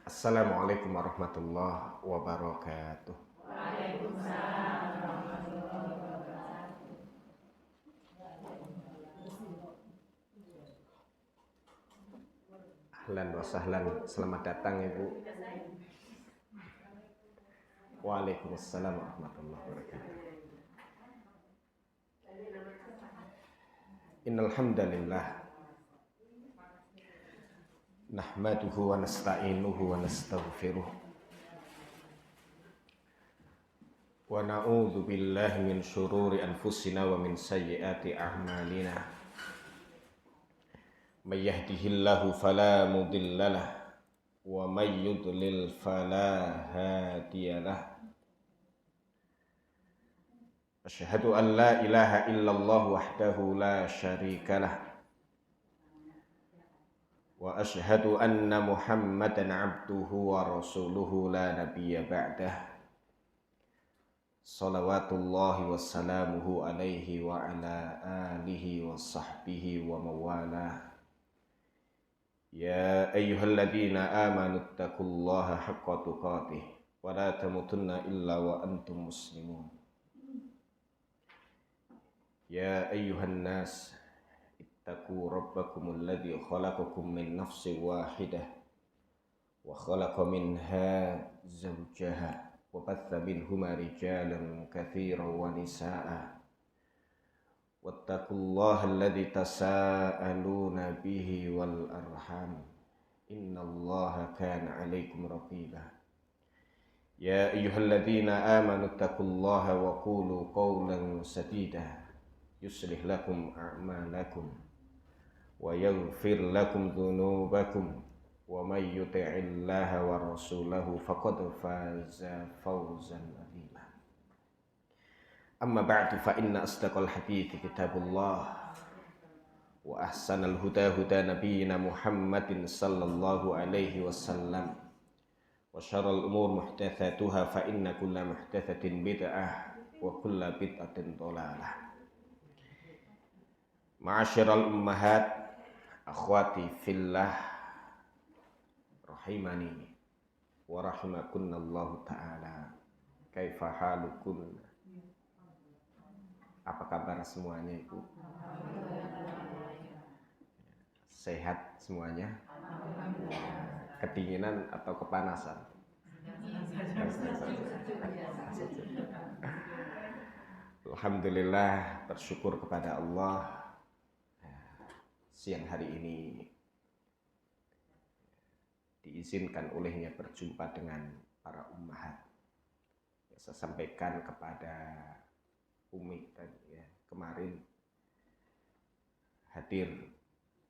Assalamualaikum warahmatullahi wabarakatuh. Ahlan wa sahlan, selamat datang Ibu. Waalaikumsalam warahmatullahi wabarakatuh. Innal hamdalillah nahmaduhu wa nasta'inuhu wa nastaghfiruh wa na'udzu billahi min syururi anfusina wa min sayyiati a'malina. May yahdihillahu fala mudhillalah wa may yudlil fala hadiyalah. Asyhadu an la ilaha illallah wahdahu la syarikalah wa asyhadu anna Muhammadan abduhu wa rasuluhu la nabiyya ba'dah. Salawatullahi wassalamuhu alaihi wa ala alihi wa sahbihi wa mawalah. Ya ayyuhalladzina amanu taqullaha haqqa tuqatih wa la tamutunna illa wa antum muslimun. Ya ayyuhan nas ittaqu rabbakumul ladzi khalaqakum min nafsin wahidah wa khalaqa minha zawjaha wa batha minhuma rijalan katsiran wa nisaa'a wattaqullaha alladzi tasaaluna bihi wal arham innallaha kana 'alaikum raqiba. Ya ayyuhalladzina amanu taqullaha wa qulu qawlan sadida yuslih lakum a'malakum wa yaghfir lakum dhunubakum wa may yuti'illaha wa rasulahu faqad faza fawzan 'azima. Amma ba'du fa inna asdaqal hadithi kitabullah wa ahsanal huda huda nabiyyina Muhammadin sallallahu alaihi wasallam wa syarrul umur muhdatsatuha fa inna kulla muhdatsatin bid'ah wa kulla bid'atin dhalalah. Ma'asyiral ummahat, akhwati fillah, rahimani wa rahimakunallahu ta'ala. Kaifa halukum? Apa kabar semuanya Ibu? Sehat semuanya? Kedinginan atau kepanasan? Alhamdulillah, bersyukur kepada Allah. Siang hari ini diizinkan olehnya berjumpa dengan para ummahat. Saya sampaikan kepada Umi tadi ya, kemarin hadir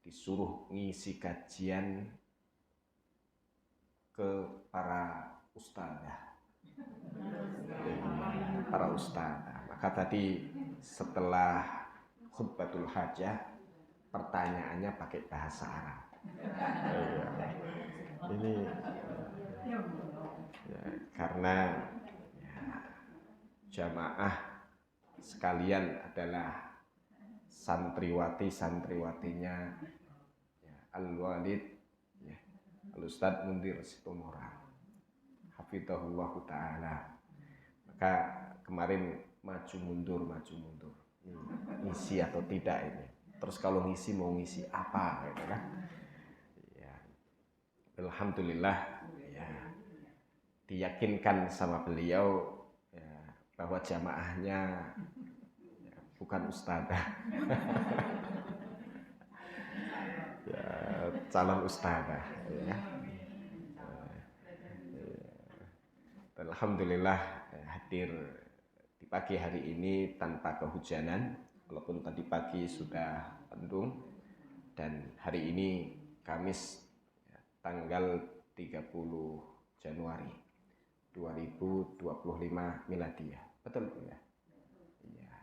disuruh ngisi kajian ke para ustadzah. Para ustadzah. Maka tadi setelah khutbatul hajah pertanyaannya pakai bahasa Arab. Ini ya, karena ya, jamaah sekalian adalah santriwatinya ya, Al-Walid ya, Al-Ustadz Mundir Situmorang hafidhahullah ta'ala. Maka kemarin maju mundur ngisi atau tidak ini. Terus kalau ngisi mau ngisi apa gitu kan? Ya, alhamdulillah ya, diyakinkan sama beliau ya, bahwa jamaahnya ya, bukan ustadzah. Ya, calon ustadzah ya. Alhamdulillah hadir di pagi hari ini tanpa kehujanan. Walaupun tadi pagi sudah mendung, dan hari ini Kamis ya, tanggal 30 Januari 2025 Miladiyah. Betul ya? Iya.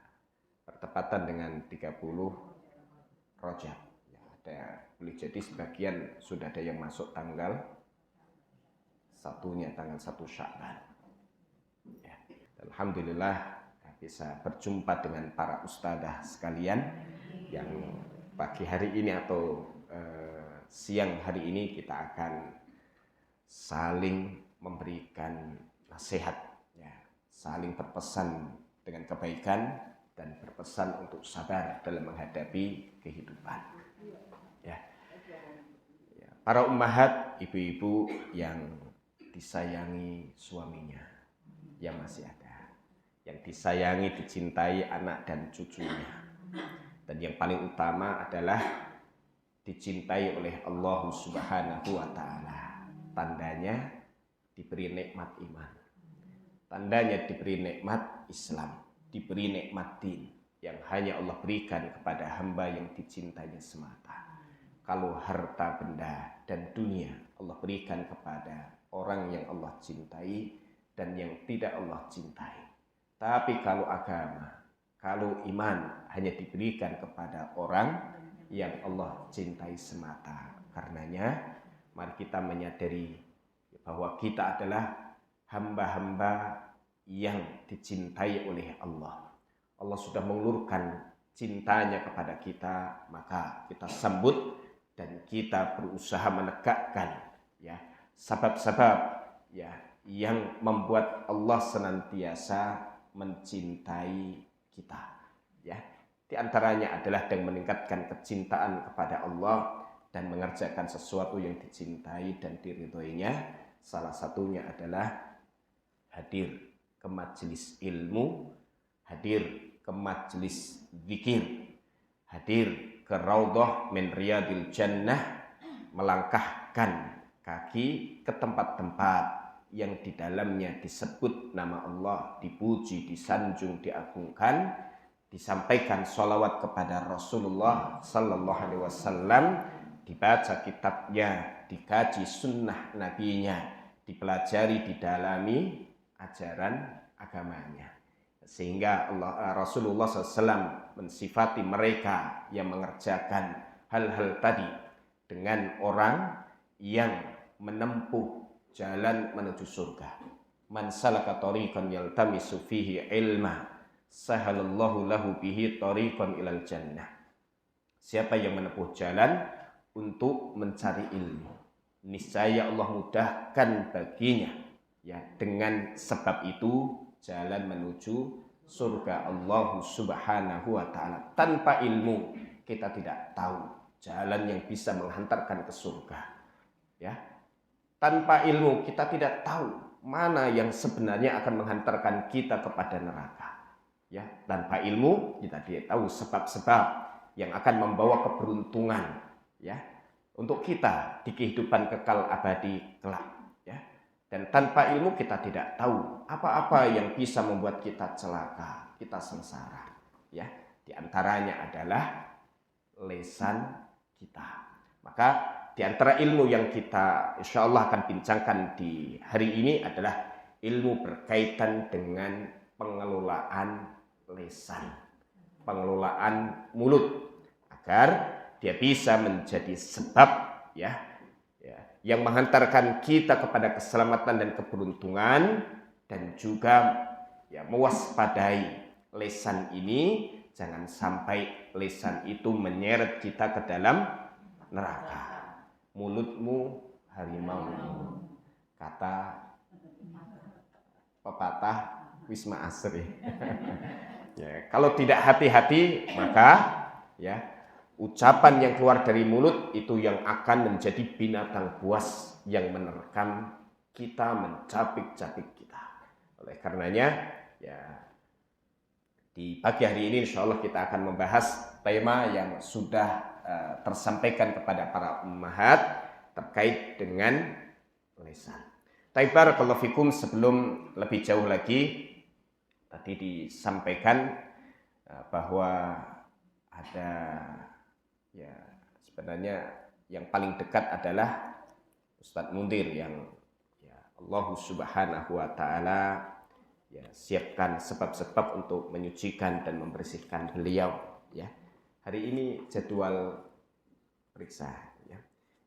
Bertepatan dengan 30 Rajab. Ya, ada boleh jadi sebagian sudah ada yang masuk tanggal satunya, tanggal 1 Sya'ban. Ya. Alhamdulillah bisa berjumpa dengan para ustadzah sekalian yang pagi hari ini atau siang hari ini kita akan saling memberikan nasihat, ya, saling berpesan dengan kebaikan dan berpesan untuk sabar dalam menghadapi kehidupan. Ya. Para ummahat, ibu-ibu yang disayangi suaminya, yang masih ada, yang disayangi, dicintai anak dan cucunya, dan yang paling utama adalah dicintai oleh Allah Subhanahu wa Ta'ala. Tandanya diberi nikmat iman, tandanya diberi nikmat Islam, diberi nikmat din yang hanya Allah berikan kepada hamba yang dicintainya semata. Kalau harta benda dan dunia Allah berikan kepada orang yang Allah cintai dan yang tidak Allah cintai. Tapi kalau agama, kalau iman hanya diberikan kepada orang yang Allah cintai semata. Karenanya mari kita menyadari bahwa kita adalah hamba-hamba yang dicintai oleh Allah. Allah sudah mengulurkan cintanya kepada kita, maka kita sambut dan kita berusaha menegakkan, ya, sebab-sebab, ya, yang membuat Allah senantiasa mencintai kita, ya. Di antaranya adalah dengan meningkatkan kecintaan kepada Allah dan mengerjakan sesuatu yang dicintai dan diridhoinya. Salah satunya adalah hadir ke majelis ilmu, hadir ke majelis zikir, hadir ke raudhah min riyadil jannah, melangkahkan kaki ke tempat-tempat yang di dalamnya disebut nama Allah, dipuji, disanjung, diagungkan, disampaikan sholawat kepada Rasulullah Sallallahu Alaihi Wasallam, dibaca kitabnya, dikaji sunnah nabinya, dipelajari, didalami ajaran agamanya. Sehingga Rasulullah SAW mensifati mereka yang mengerjakan hal-hal tadi dengan orang yang menempuh jalan menuju surga. Man salaka tariqan yaltamisu fihi ilma sahalallahu lahu bihi tariqan ilal jannah. Siapa yang menempuh jalan untuk mencari ilmu, niscaya Allah mudahkan baginya, ya, dengan sebab itu jalan menuju surga Allah Subhanahu wa Ta'ala. Tanpa ilmu kita tidak tahu jalan yang bisa menghantarkan ke surga, ya. Tanpa ilmu kita tidak tahu mana yang sebenarnya akan menghantarkan kita kepada neraka, ya. Tanpa ilmu kita tidak tahu sebab-sebab yang akan membawa keberuntungan, ya, untuk kita di kehidupan kekal abadi kelak. Dan tanpa ilmu kita tidak tahu apa-apa yang bisa membuat kita celaka, kita sengsara. Ya, di antaranya adalah lisan kita. Maka di antara ilmu yang kita insya Allah akan bincangkan di hari ini adalah ilmu berkaitan dengan pengelolaan lisan, pengelolaan mulut, agar dia bisa menjadi sebab, ya, yang menghantarkan kita kepada keselamatan dan keberuntungan, dan juga, ya, mewaspadai lisan ini jangan sampai lisan itu menyeret kita ke dalam neraka. Mulutmu harimaumu, kata pepatah Wisma Asri. Ya, kalau tidak hati-hati maka, ya, ucapan yang keluar dari mulut itu yang akan menjadi binatang buas yang menerkam kita, mencapik-capik kita. Oleh karenanya, ya, di pagi hari ini insya Allah kita akan membahas tema yang sudah tersampaikan kepada para ummahat terkait dengan lisan. Barakallahu fikum, sebelum lebih jauh lagi, tadi disampaikan bahwa ada, ya, sebenarnya yang paling dekat adalah Ustadz Mundir yang, ya, Allah Subhanahu wa Ta'ala, ya, siapkan sebab-sebab untuk menyucikan dan membersihkan beliau, ya. Hari ini jadwal periksa, ya.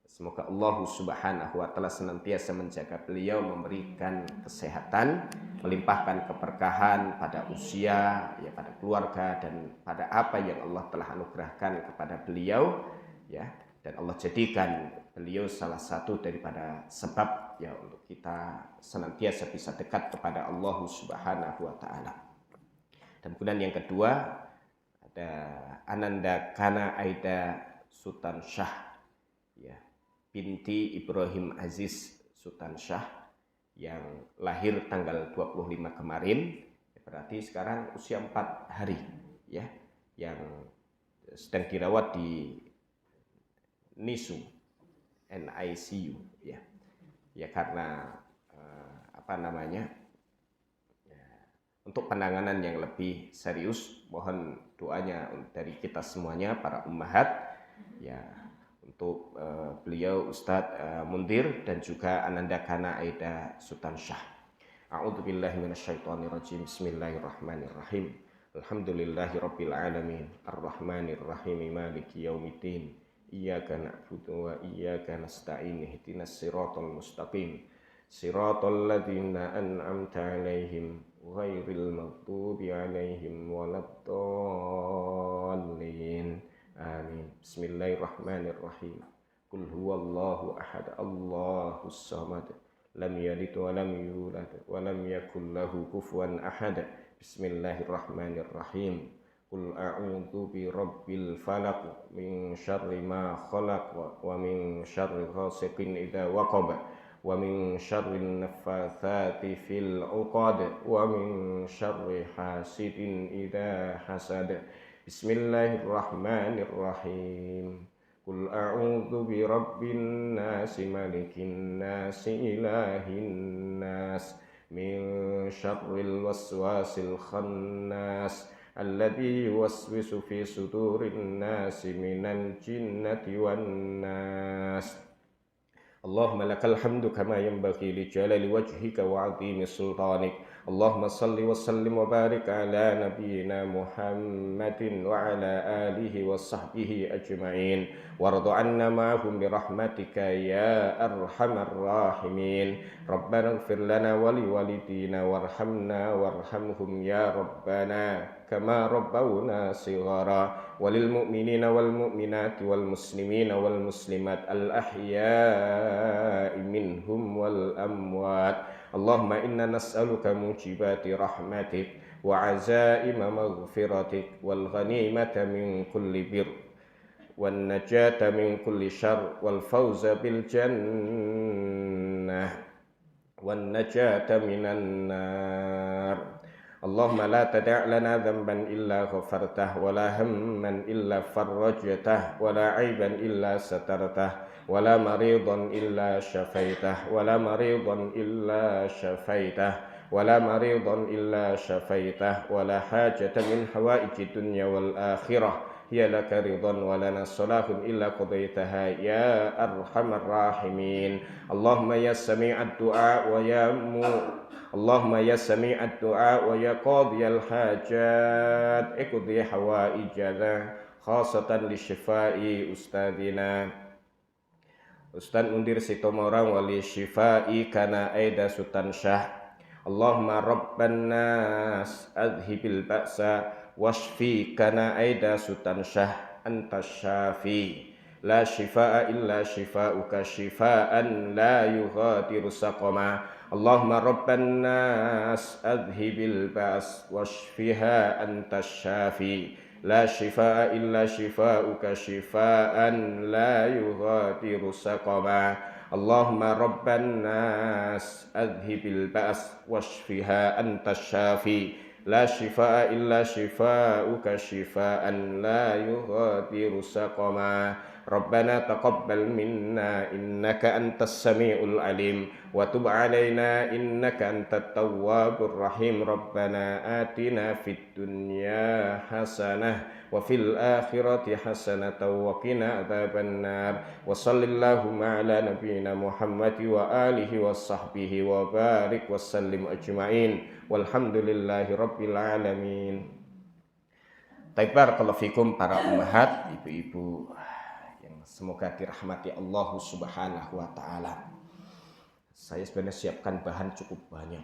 Semoga Allah Subhanahu wa Ta'ala senantiasa menjaga beliau, memberikan kesehatan, melimpahkan keberkahan pada usia, ya, pada keluarga, dan pada apa yang Allah telah anugerahkan kepada beliau, ya. Dan Allah jadikan beliau salah satu daripada sebab ya untuk kita senantiasa bisa dekat kepada Allah Subhanahu wa taala. Dan kemudian yang kedua ada Ananda Kana Aida Sultan Shah ya, binti Ibrahim Aziz Sultan Shah yang lahir tanggal 25 kemarin, berarti sekarang usia 4 hari ya, yang sedang dirawat di NICU ya. Ya karena untuk penanganan yang lebih serius, mohon doanya dari kita semuanya para ummahat ya, untuk beliau Ustadz Mundir dan juga Ananda Kana Aida Sultan Shah. A'udzubillahi minasyaitonirrajim. Bismillahirrahmanirrahim. Alhamdulillahirabbil alamin. Arrahmanirrahim. Maliki yaumiddin. Iyyaka na'budu wa iyyaka nasta'in. Ihdinas siratal mustaqim. Siratal ladzina an'amta 'alaihim ghairil maghdubi 'alaihim waladdallin. Amin. Bismillahirrahmanirrahim. Qul huwallahu ahad, Allahus samad, lam yalid wa lam yulad wa lam yakul lahu kufuwan ahad. Bismillahirrahmanirrahim. Qul a'udzu birabbil falaq min syarri ma khalaq wa min syarri ghasiqin idza waqab wa min syarri naffatsati fil 'uqad wa min syarri hasidin idza hasad. Bismillahirrahmanirrahim. Qul a'udzu birabbin nas malikin nas ilahin nas min syarril waswasil khannas alladzi yuwaswisu fi sudurin nas minal jinnati wan nas. Allahumma lakal hamdu kama yanbaghi li jalali wajhika wa 'azimi sultanik. Allahumma salli wa sallim wa barik ala nabiyyina Muhammadin wa ala alihi wa sahbihi ajma'in. Warḍa 'anna ma'hum bi rahmatika ya arhamar rahimin. Rabbana ighfir lana wa li walidina warhamna warhamhum ya rabbana kama rabbawna shighara. Walil mu'minina wal mu'minati wal muslimina wal muslimat al ahya'i minhum wal amwat. Allahumma inna nas'aluka mujibati rahmatik wa azaima maghfiratik wal ghanimata min kulli bir wan najata min kulli syarr wal fawza bil jannah wan najata minan nar. Allahumma la tada' lana dhanban illa ghafartah wa la hamman illa farrajtah wa la 'aiban illa satartah wala maridan illa syafaitah wala maridan illa syafaitah wala maridan illa syafaitah wala hajatan min hawaijid dunya wal akhirah hiya laka ridan wa lana salahun illa qadaitaha ya arhamar rahimin. Allahumma ya sami'ad du'a wa ya Allahumma ya sami'ad du'a wa ya qadiyal hajat iqdi hawaijana khasatan li syifai ustadina Ustaz Mundir Sitomorang wali syifai kana aida Sultan Shah. Allahumma rabban nas adhibil ba'sa washfi kana aida Sultan Shah antas syafi la shifaa illa shifauka shifaan la yughadiru saqama. Allahumma rabban nas adhibil ba's washfiha antas syafi la shifaa illa shifauka shifaan la yughadiru saqama. Allahumma rabban nas adhibil ba's washfiha antas syafi la shifaa illa shifauka shifaan la yughadiru saqama. Rabbana taqabbal minna innaka antas samiul alim wa tub alaina innaka antat tawwabur rahim. Rabbana atina fid dunya hasanah wa fil akhirati hasanatan wa qina adzabannar. Wa sallallahu ala nabiyyina Muhammad wa alihi wa sahbihi wa barik wa sallim ajma'in walhamdulillahi rabbil alamin. Barakallahu fikum para ummahat, ibu-ibu yang semoga dirahmati Allah Subhanahu wa taala. Saya sebenarnya siapkan bahan cukup banyak.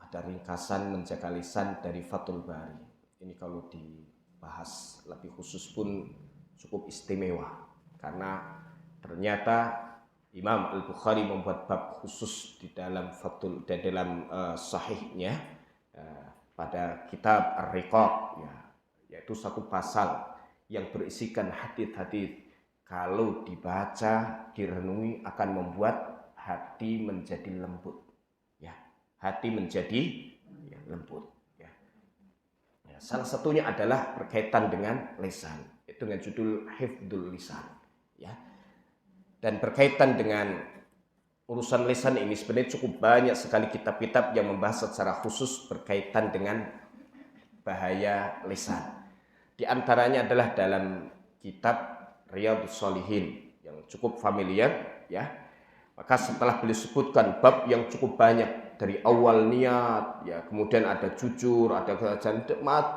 Ada ringkasan menjaga lisan dari Fathul Bari. Ini kalau dibahas lebih khusus pun cukup istimewa karena ternyata Imam Al-Bukhari membuat bab khusus di dalam sahihnya pada kitab Ar-Riqaq, ya, yaitu satu pasal yang berisikan hadits-hadits kalau dibaca, direnungi akan membuat hati menjadi lembut, ya, hati menjadi lembut, ya. Ya, salah satunya adalah berkaitan dengan lisan, itu dengan judul Hifdzul Lisan, ya. Dan berkaitan dengan urusan lisan ini sebenarnya cukup banyak sekali kitab-kitab yang membahas secara khusus berkaitan dengan bahaya lisan. Di antaranya adalah dalam kitab Riyadhus Shalihin yang cukup familiar, ya. Maka setelah beliau sebutkan bab yang cukup banyak dari awal niat, ya, kemudian ada jujur, ada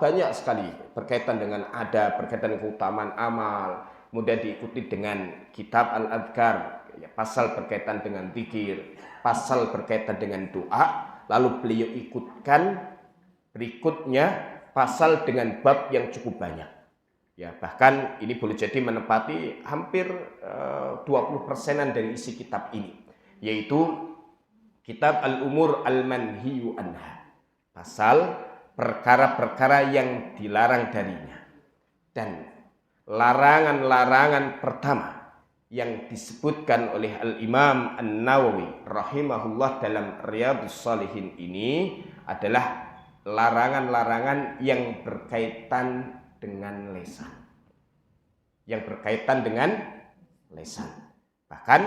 banyak sekali berkaitan dengan berkaitan dengan keutamaan amal. Kemudian diikuti dengan kitab Al-Adhkar, ya, pasal berkaitan dengan zikir, pasal berkaitan dengan doa. Lalu beliau ikutkan berikutnya pasal dengan bab yang cukup banyak. Ya, bahkan ini boleh jadi menempati hampir 20%-an dari isi kitab ini, yaitu kitab Al-Umur Al-Manhiyu Anha, pasal perkara-perkara yang dilarang darinya. Dan larangan-larangan pertama yang disebutkan oleh Al-Imam An-Nawawi rahimahullah dalam Riyadhus Shalihin ini adalah larangan-larangan yang berkaitan dengan lisan. Yang berkaitan dengan lisan. Bahkan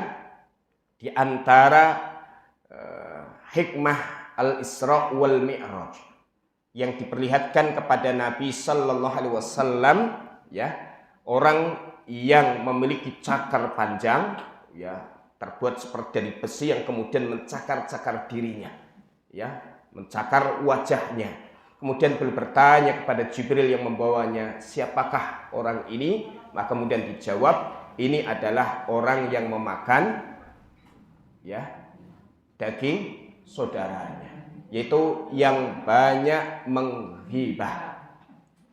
di antara hikmah Al-Isra wal Mi'raj yang diperlihatkan kepada Nabi sallallahu alaihi wasallam, ya, orang yang memiliki cakar panjang, ya, terbuat seperti dari besi yang kemudian mencakar-cakar dirinya, ya, mencakar wajahnya. Kemudian beliau bertanya kepada Jibril yang membawanya, siapakah orang ini? Maka kemudian dijawab, ini adalah orang yang memakan, ya, daging saudaranya, yaitu yang banyak menghibah.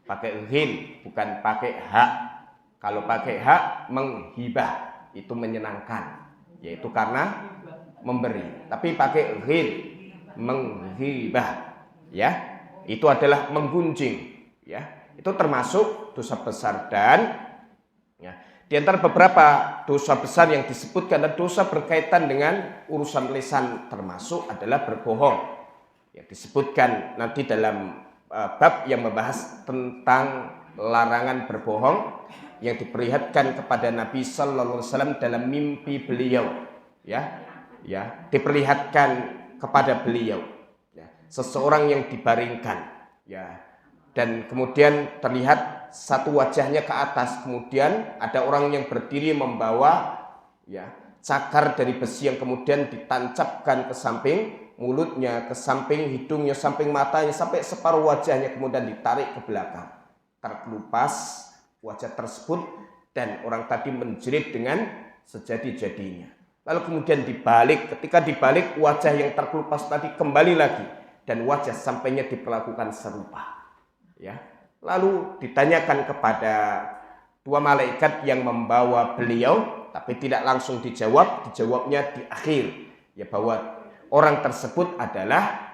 Pakai ghin, bukan pakai hak. Kalau pakai hak, menghibah, itu menyenangkan, yaitu karena memberi. Tapi pakai ghin, menghibah, ya, itu adalah menggunjing, ya. Itu termasuk dosa besar. Dan, ya, di antara beberapa dosa besar yang disebutkan adalah dosa berkaitan dengan urusan lisan, termasuk adalah berbohong. Ya, disebutkan nanti dalam bab yang membahas tentang larangan berbohong yang diperlihatkan kepada Nabi sallallahu alaihi wasallam dalam mimpi beliau, ya, ya, diperlihatkan kepada beliau, ya, seseorang yang dibaringkan, ya, dan kemudian terlihat satu wajahnya ke atas, kemudian ada orang yang berdiri membawa, ya, cakar dari besi yang kemudian ditancapkan ke samping mulutnya, ke samping hidungnya, samping matanya, sampai separuh wajahnya kemudian ditarik ke belakang. Terkelupas wajah tersebut dan orang tadi menjerit dengan sejadi-jadinya. Lalu kemudian dibalik, ketika dibalik wajah yang terkelupas tadi kembali lagi dan wajah sampainya diperlakukan serupa, ya. Lalu ditanyakan kepada dua malaikat yang membawa beliau, tapi tidak langsung dijawabnya di akhir, ya, bahwa orang tersebut adalah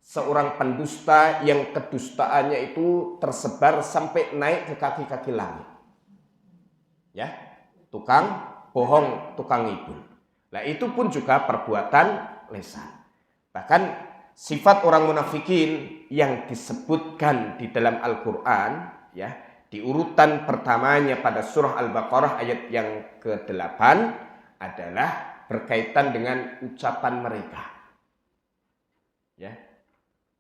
seorang pendusta yang kedustaannya itu tersebar sampai naik ke kaki-kaki langit, ya, tukang bohong, tukang ngibul. Nah, itu pun juga perbuatan lisan. Bahkan sifat orang munafikin yang disebutkan di dalam Al-Quran, ya, di urutan pertamanya pada surah Al-Baqarah ayat yang ke-8 adalah berkaitan dengan ucapan mereka, ya.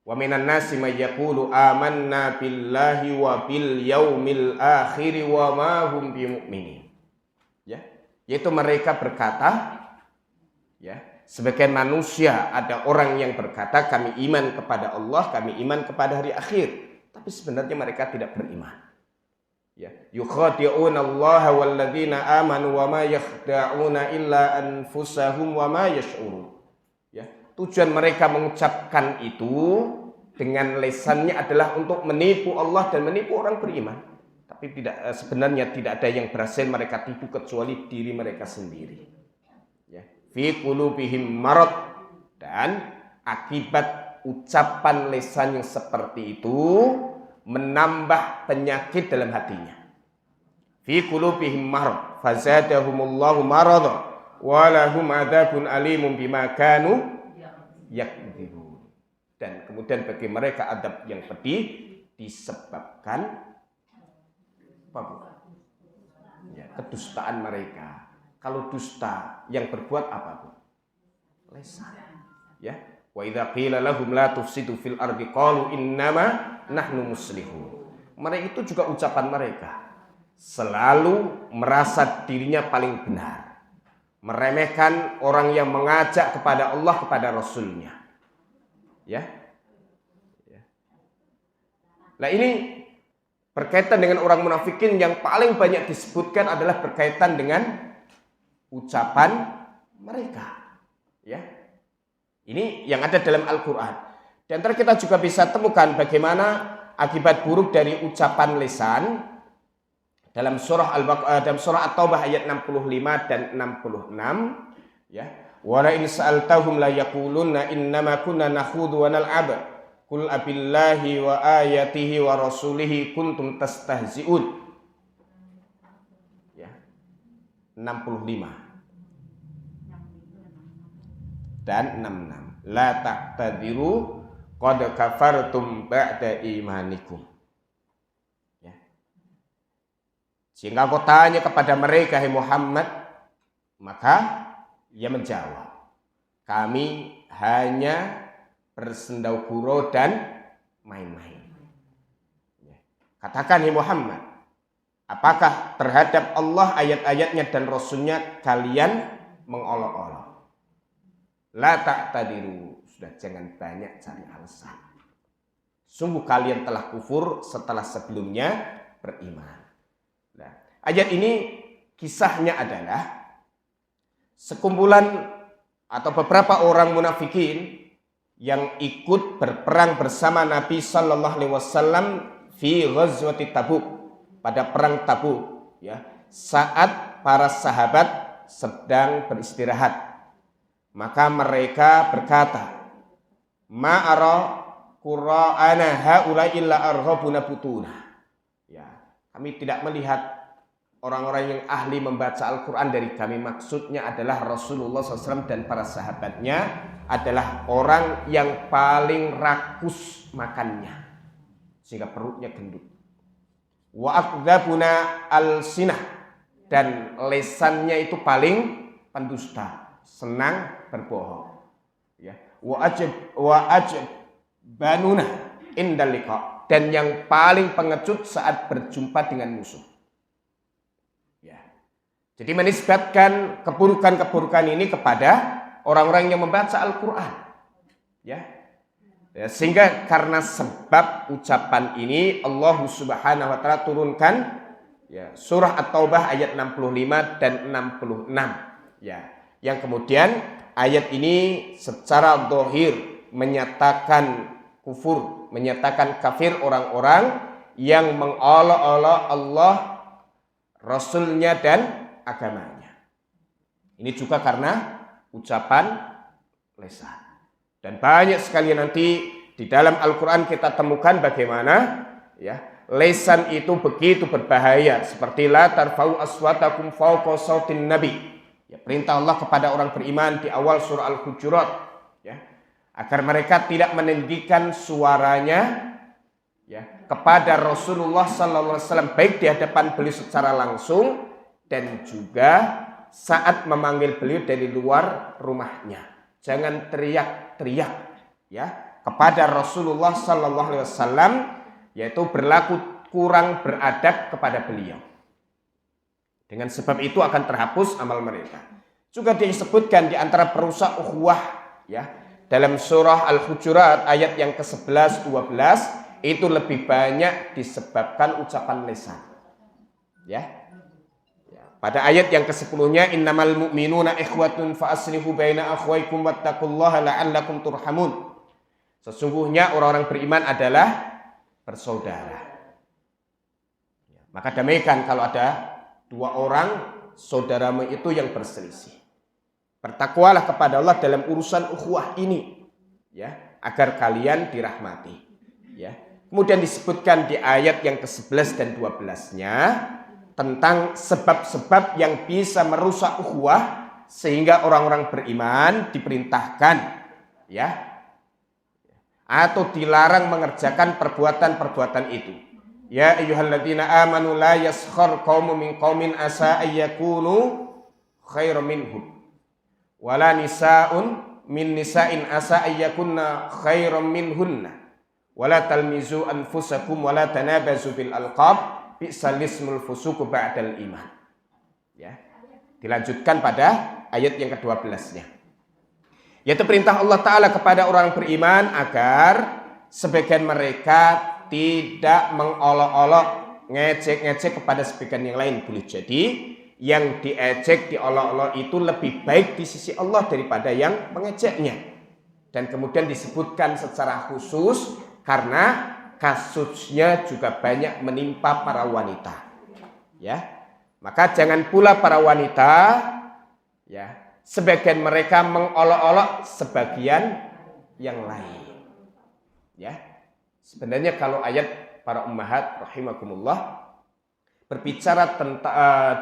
Wa minan nasi may yaqulu amanna billahi wa bil yaumil akhir wa ma hum bimu'minin, ya, yaitu mereka berkata, ya, sebagai manusia ada orang yang berkata kami iman kepada Allah, kami iman kepada hari akhir, tapi sebenarnya mereka tidak beriman, ya. Yukhadi'una Allah wal ladzina amanu wa ma yakhda'una illa anfusahum wa ma yash'urun, ya. Tujuan mereka mengucapkan itu dengan lisannya adalah untuk menipu Allah dan menipu orang beriman, Tapi sebenarnya tidak ada yang berhasil mereka tipu kecuali diri mereka sendiri. Ya. Fi qulubihim marad, dan akibat ucapan lisan yang seperti itu menambah penyakit dalam hatinya. Fi qulubihim marad fazadahumullahu marada wa lahum adzabun alimun bima kanu yakdzibun. Dan kemudian bagi mereka adab yang pedih disebabkan ya, kedustaan mereka. Kalau dusta yang berbuat apa, Bu? Lisan. Ya. Wa idza qila lahum la tufsidu fil ardi qalu innama nahnu muslihun. Mereka itu juga ucapan mereka. Selalu merasa dirinya paling benar. Meremehkan orang yang mengajak kepada Allah, kepada Rasulnya. Ya. Nah, ini berkaitan dengan orang munafikin yang paling banyak disebutkan adalah berkaitan dengan ucapan mereka. Ya. Ini yang ada dalam Al-Quran. Di antara kita juga bisa temukan bagaimana akibat buruk dari ucapan lisan dalam surah At-Taubah ayat 65 dan 66. Ya. Wa la in sa'altahum la yaquluna innama kunna nakhudhu wa nal'ab. Qul abillahi wa ayatihi wa rasulihi kuntum tastahzi'un. Ya. 65 dan 66. La ta'tadiru qad kafartum ba'da imanikum. Ya. Sehingga kau tanya kepada mereka, hai Muhammad, maka ia menjawab, kami hanya bersendau gurau dan main-main. Katakan, hai Muhammad, apakah terhadap Allah, ayat-ayatnya dan Rasulnya kalian mengolok-olok? La ta'tadiru, sudah jangan banyak cari alasan. Sungguh kalian telah kufur setelah sebelumnya beriman. Nah, ayat ini kisahnya adalah sekumpulan atau beberapa orang munafikin yang ikut berperang bersama Nabi Sallallahu Alaihi Wasallam fi ghazwati Tabuk, pada perang Tabuk, ya, saat para sahabat sedang beristirahat. Maka mereka berkata, ma'ara qura'ana haula illa arghabuna butuna. Ya, kami tidak melihat orang-orang yang ahli membaca Al-Quran dari kami. Maksudnya adalah Rasulullah SAW dan para sahabatnya adalah orang yang paling rakus makannya, sehingga perutnya gendut. Wa akdzabuna al-sinah, dan lesannya itu paling pendusta, senang berbohong. Ya. Wa ajab banuna indal liqa, dan yang paling pengecut saat berjumpa dengan musuh. Ya. Jadi menisbatkan keburukan-keburukan ini kepada orang-orang yang membaca Al-Quran. Ya. Ya, sehingga karena sebab ucapan ini Allah Subhanahu wa taala turunkan, ya, surah At-Taubah ayat 65 dan 66. Ya. Yang kemudian ayat ini secara zahir menyatakan kufur, menyatakan kafir orang-orang yang mengolok-olok Allah, Rasulnya dan agamanya. Ini juga karena ucapan lisan. Dan banyak sekali nanti di dalam Al-Quran kita temukan bagaimana, ya, lisan itu begitu berbahaya. Seperti la tarfa'u aswatakum fawqa sautin nabi. Ya, perintah Allah kepada orang beriman di awal surah Al-Hujurat, ya, agar mereka tidak meninggikan suaranya, ya, kepada Rasulullah sallallahu alaihi wasallam, baik di hadapan beliau secara langsung dan juga saat memanggil beliau dari luar rumahnya. Jangan teriak-teriak, ya, kepada Rasulullah sallallahu alaihi wasallam, yaitu berlaku kurang beradab kepada beliau. Dengan sebab itu akan terhapus amal mereka. Juga disebutkan di antara perusak ukhuwah, ya, dalam surah Al-Hujurat ayat yang ke-11, 12, itu lebih banyak disebabkan ucapan lisan. Ya. Pada ayat yang ke-10-nya, innamal mu'minuna ikhwatun fa aslihu baina akhwaykum wattaqullaha la'allakum turhamun. Sesungguhnya orang-orang beriman adalah bersaudara. Maka damaikan kalau ada dua orang saudaramu itu yang berselisih. Bertakwalah kepada Allah dalam urusan ukhuwah ini, ya, agar kalian dirahmati, ya. Kemudian disebutkan di ayat yang ke-11 dan 12-nya tentang sebab-sebab yang bisa merusak ukhuwah sehingga orang-orang beriman diperintahkan, ya, atau dilarang mengerjakan perbuatan-perbuatan itu. Ya ayyuhalladzina amanu la yaskhar qaumun min qaumin asa ayyakunu khairan minhum wala nisaun min nisa'in asa ayyakunna khairan minhunna wala talmizu anfusakum wala tanabazu bil alqab bi'sal ismul fusuqu ba'dal iman. Ya. Dilanjutkan pada ayat yang ke-12-nya. Yaitu perintah Allah Ta'ala kepada orang beriman agar sebagian mereka tidak mengolok-olok, ngecek-ngecek kepada sebagian yang lain. Boleh jadi yang diejek, diolok-olok itu lebih baik di sisi Allah daripada yang mengejeknya. Dan kemudian disebutkan secara khusus karena kasusnya juga banyak menimpa para wanita. Ya, maka jangan pula para wanita, ya, sebagian mereka mengolok-olok sebagian yang lain. Ya, sebenarnya kalau ayat para ummahat rahimakumullah berbicara tentang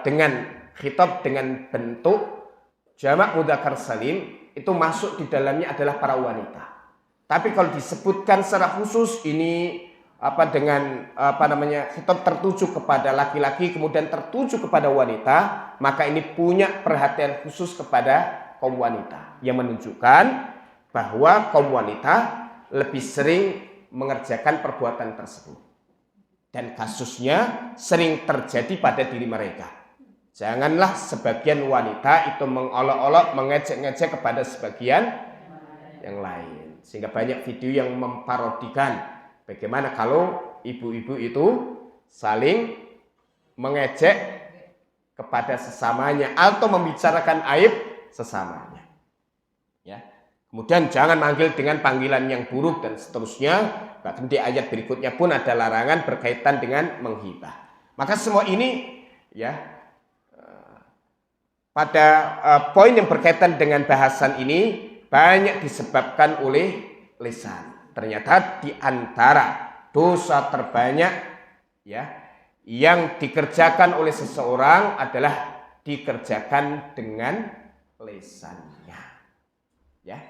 dengan khitab dengan bentuk jamak mudzakkar salim, itu masuk di dalamnya adalah para wanita. Tapi kalau disebutkan secara khusus ini dengan khitab tertuju kepada laki-laki kemudian tertuju kepada wanita, maka ini punya perhatian khusus kepada kaum wanita yang menunjukkan bahwa kaum wanita lebih sering mengerjakan perbuatan tersebut dan kasusnya sering terjadi pada diri mereka. Janganlah sebagian wanita itu mengolok-olok, mengejek-ngejek kepada sebagian yang lain, sehingga banyak video yang memparodikan bagaimana kalau ibu-ibu itu saling mengejek kepada sesamanya atau membicarakan aib sesamanya. Ya. Kemudian jangan manggil dengan panggilan yang buruk dan seterusnya. Bahkan di ayat berikutnya pun ada larangan berkaitan dengan menghibah. Maka semua ini, ya, pada poin yang berkaitan dengan bahasan ini banyak disebabkan oleh lisan. Ternyata di antara dosa terbanyak, ya, yang dikerjakan oleh seseorang adalah dikerjakan dengan lisannya. Ya,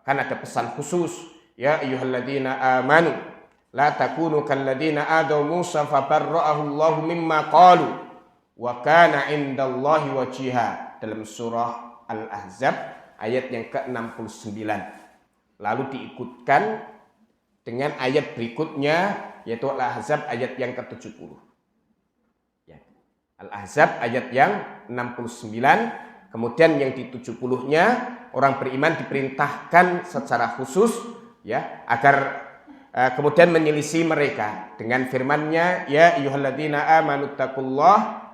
kan ada pesan khusus, ya ayyuhalladzina amanu la takunu kalladzina adaw Musa fabarra'ahu Allahu mimma qalu wa kana indallahi wajiha, dalam surah Al-Ahzab ayat yang ke-69. Lalu diikutkan dengan ayat berikutnya yaitu Al-Ahzab ayat yang ke-70. Ya. Al-Ahzab ayat yang 69, kemudian yang di 70-nya orang beriman diperintahkan secara khusus, ya, agar kemudian menyelisih mereka dengan firman-Nya, ya ayyuhalladzina amanu taqullaha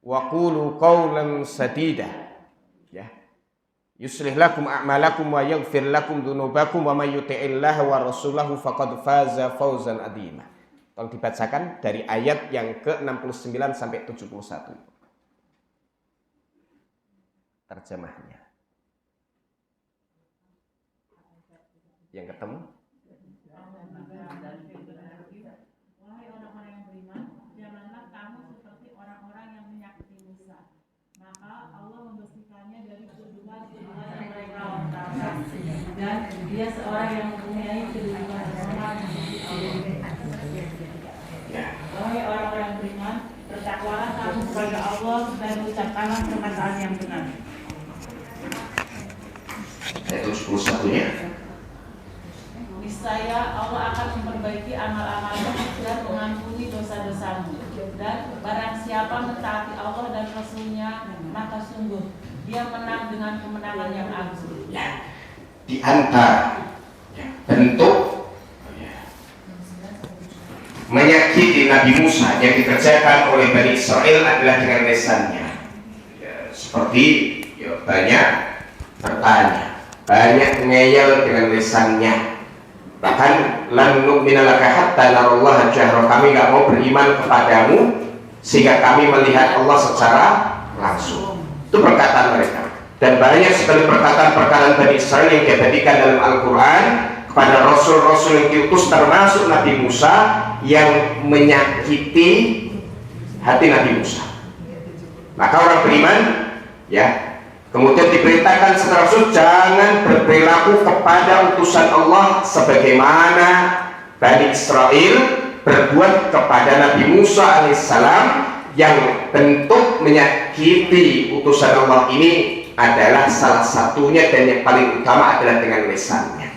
wa qulu qawlan sadida. Ya. Yuslih lakum a'malakum wa yaghfir lakum dzunubakum wa may yuti'illaha wa rasulahu faqad faza fawzan adzima. Tolong dibacakan dari ayat yang ke-69 sampai 71. Terjemahnya. Yang ketemu? Wahai orang-orang yang beriman, janganlah kamu seperti orang-orang yang menyakiti Musa. Maka Allah membersihkannya dari tuduhan yang mereka lontarkan. Dan dia seorang yang mempunyai kedudukan hormat di sisi Allah. Wahai orang-orang yang beriman, bertakwalah kamu kepada Allah dan ucapkanlah perkataan yang benar. Ayat 71-nya. Niscaya Allah akan memperbaiki amal-amalmu dan mengampuni dosa-dosamu. Dan barang siapa mentaati Allah dan Rasul-Nya, maka sungguh dia menang dengan kemenangan yang agung. Ya, di antara bentuk menyakiti Nabi Musa yang dikerjakan oleh Bani Israel adalah dengan lisannya. Ya, seperti banyak bertanya, banyak ngeyel dengan lisannya. Bahkan lan nu'mina laka hatta narallaha jahra, kami enggak mau beriman kepadamu sehingga kami melihat Allah secara langsung. Itu perkataan mereka. Dan banyak sekali perkataan-perkataan Bani Israil yang diabadikan dalam Al-Quran kepada Rasul-Rasul yang diutus, termasuk Nabi Musa, yang menyakiti hati Nabi Musa. Maka orang beriman, ya, kemudian diperintahkan secara Rasul jangan berperilaku kepada utusan Allah sebagaimana Bani Israil berbuat kepada Nabi Musa alaihissalam, yang bentuk menyakiti utusan Allah ini adalah salah satunya dan yang paling utama adalah dengan lisannya.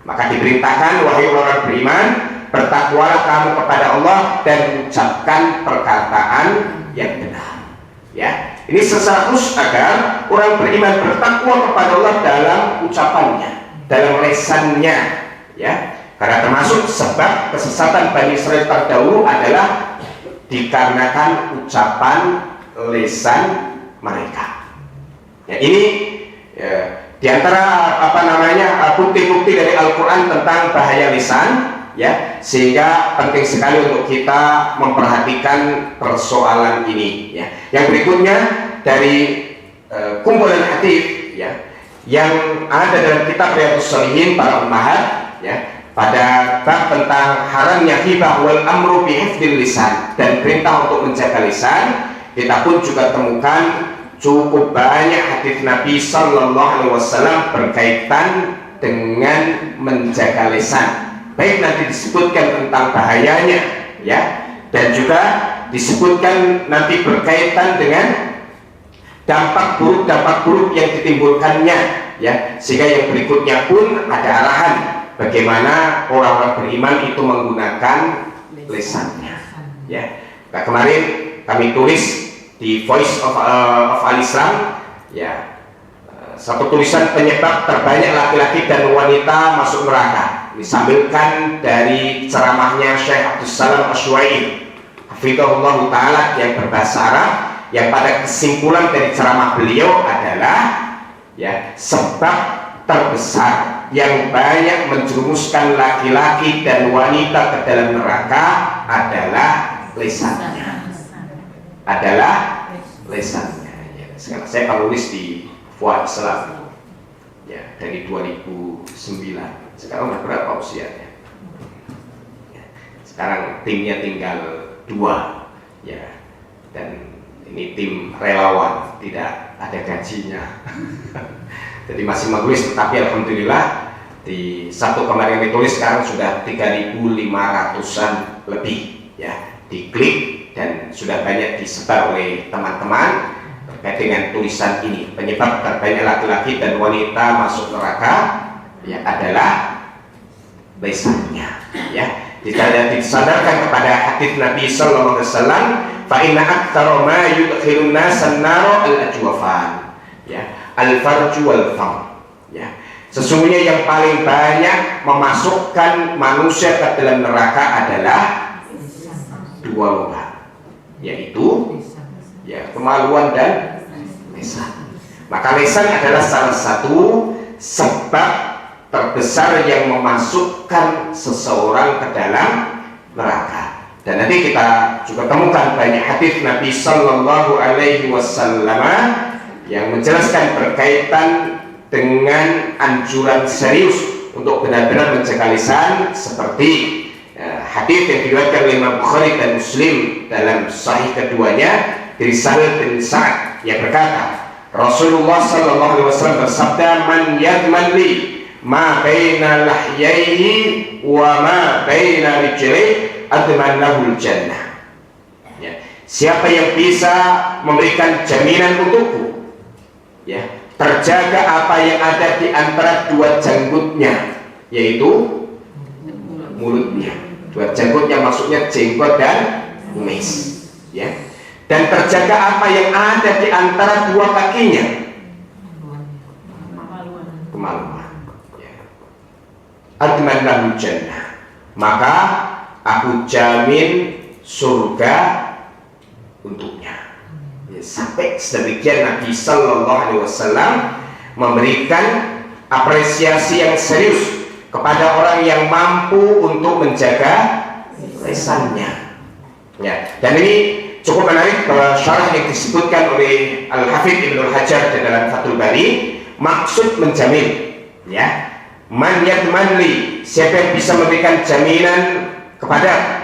Maka diperintahkan, wahai orang beriman, bertakwalah kamu kepada Allah dan ucapkan perkataan yang benar. Ya, ini secara khusus agar orang beriman bertakwa kepada Allah dalam ucapannya, dalam lisannya. Ya, karena termasuk sebab kesesatan Bani Israil terdahulu adalah dikarenakan ucapan lisan mereka. Ya, ini di antara bukti-bukti dari Al-Quran tentang bahaya lisan, ya, sehingga penting sekali untuk kita memperhatikan persoalan ini. Ya. Yang berikutnya dari kumpulan hadis, ya, yang ada dalam kitab Riyadhus Shalihin para ummahat, ya, pada bab tentang haramnya hibah wal amru bihifdzil lisan dan perintah untuk menjaga lisan, kita pun juga temukan cukup banyak hadis Nabi Sallallahu Alaihi Wasallam berkaitan dengan menjaga lisan. Baik nanti disebutkan tentang bahayanya, ya, dan juga disebutkan nanti berkaitan dengan dampak buruk yang ditimbulkannya, ya, sehingga yang berikutnya pun ada arahan bagaimana orang-orang beriman itu menggunakan lisannya. Ya, nah, kemarin kami tulis di Voice of Al-Islam, ya, satu tulisan penyebab terbanyak laki-laki dan wanita masuk neraka, disambilkan dari ceramahnya Syekh Abdus Salam Asy'ari hafizahullah ta'ala yang berbahasa Arab, yang pada kesimpulan dari ceramah beliau adalah, ya, sebab terbesar yang banyak menjerumuskan laki-laki dan wanita ke dalam neraka adalah lisannya. Ya, sekarang saya penulis di Fuad Islam, ya, dari 2009. Sekarang udah berapa usianya? Ya, sekarang timnya tinggal 2, ya, dan ini tim relawan, tidak ada gajinya. Jadi masih menulis, tetapi alhamdulillah di satu kemarin yang ditulis sekarang sudah 3.500-an lebih, ya, diklik dan sudah banyak disebar oleh teman-teman terkait dengan tulisan ini. Penyebab terbanyak laki-laki dan wanita masuk neraka, ya, adalah lisannya, ya. Disadarkan kepada hadis Nabi Sallallahu Alaihi Wasallam, fa inna aktsara ma yudkhilun nasan nar al-ajwafan, ya, al-farju wal fam, ya. Sesungguhnya yang paling banyak memasukkan manusia ke dalam neraka adalah dua lubang, yaitu, ya, kemaluan dan lisan. Maka lisan adalah salah satu sebab terbesar yang memasukkan seseorang ke dalam neraka. Dan nanti kita juga temukan banyak hadis Nabi Sallallahu Alaihi Wasallam yang menjelaskan berkaitan dengan anjuran serius untuk benar-benar menjaga lisan, seperti hadis yang diriwayatkan oleh Imam Bukhari dan Muslim dalam sahih keduanya dari Sahal bin Sa'ad yang berkata, Rasulullah Sallallahu Alaihi Wasallam bersabda, man yadman li ma baina lahyaihi wa ma baina rijlaihi adman lahul jannah. Ya, siapa yang bisa memberikan jaminan untukku, ya, terjaga apa yang ada di antara dua janggutnya, yaitu mulutnya. Dua janggutnya maksudnya jenggot dan kumis, ya. Dan terjaga apa yang ada di antara dua kakinya, kemaluan. Adman lahu jannah, maka aku jamin surga untuknya. Ya, sampai sedemikian Nabi Sallallahu Alaihi Wasallam memberikan apresiasi yang serius kepada orang yang mampu untuk menjaga lisannya. Ya, dan ini cukup menarik syarah yang disebutkan oleh Al-Hafidz Ibnu Hajar di dalam Fathul Bari. Maksud menjamin, ya, man yadman li, siapa yang bisa memberikan jaminan kepada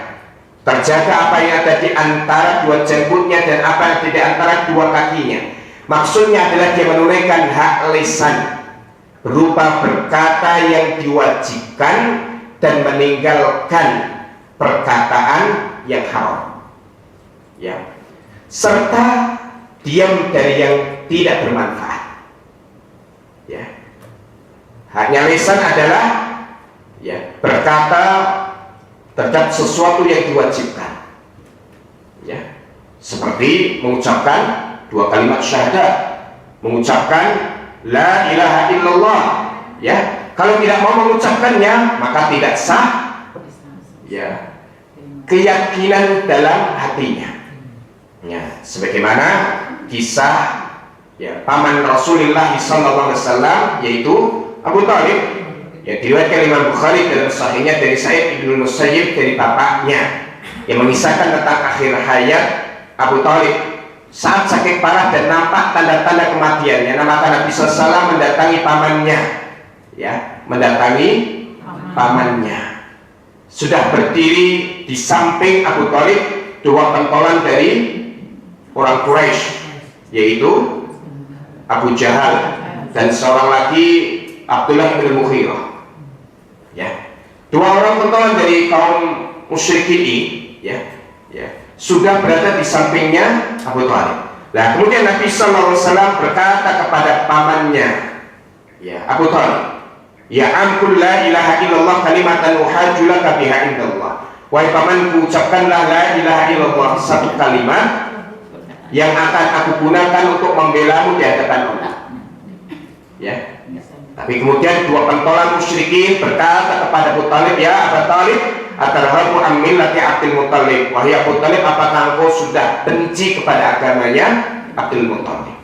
terjaga apa yang ada di antara dua janggutnya dan apa yang ada di antara dua kakinya. Maksudnya adalah dia menunaikan hak lisan berupa berkata yang diwajibkan dan meninggalkan perkataan yang haram, ya, serta diam dari yang tidak bermanfaat, ya. Haknya lisan adalah, ya, berkata terhadap sesuatu yang diwajibkan, ya, seperti mengucapkan 2 kalimat syahadat, mengucapkan la ilaha illallah, ya. Kalau tidak mau mengucapkannya maka tidak sah, ya, keyakinan dalam hatinya, ya, sebagaimana kisah, ya, paman Rasulullah SAW yaitu Abu Thalib, yang diriwayatkan Imam Bukhari dalam sahihnya dari Sa'id bin Musayyib dari bapaknya, yang mengisahkan tentang akhir hayat Abu Thalib saat sakit parah dan nampak tanda-tanda kematiannya. Maka Nabi SAW mendatangi pamannya, ya, mendatangi pamannya. Sudah berdiri di samping Abu Thalib 2 pentolan dari orang Quraisy, yaitu Abu Jahal dan seorang lagi Abdullah bin Mughirah, ya. 2 orang pentolan dari kaum musyrikin ini, ya, sudah berada di sampingnya Abu Thalib. Nah, kemudian Nabi SAW berkata kepada pamannya, ya, Abu Thalib, ya ampun, la ilaha illallah kalimatan uhajju laka biha indallah. Wahai pamanku, ucapkanlah la ilaha illallah, satu kalimat yang akan aku gunakan untuk membelamu di hadapan Allah, ya. Tapi kemudian 2 pentolan musyrikin berkata kepada Abu Thalib, ya Abu Thalib, atarhabu an millati Abdul Muttalib. Wahai Abu Thalib, apakah engkau sudah benci kepada agamanya Abdul Muttalib?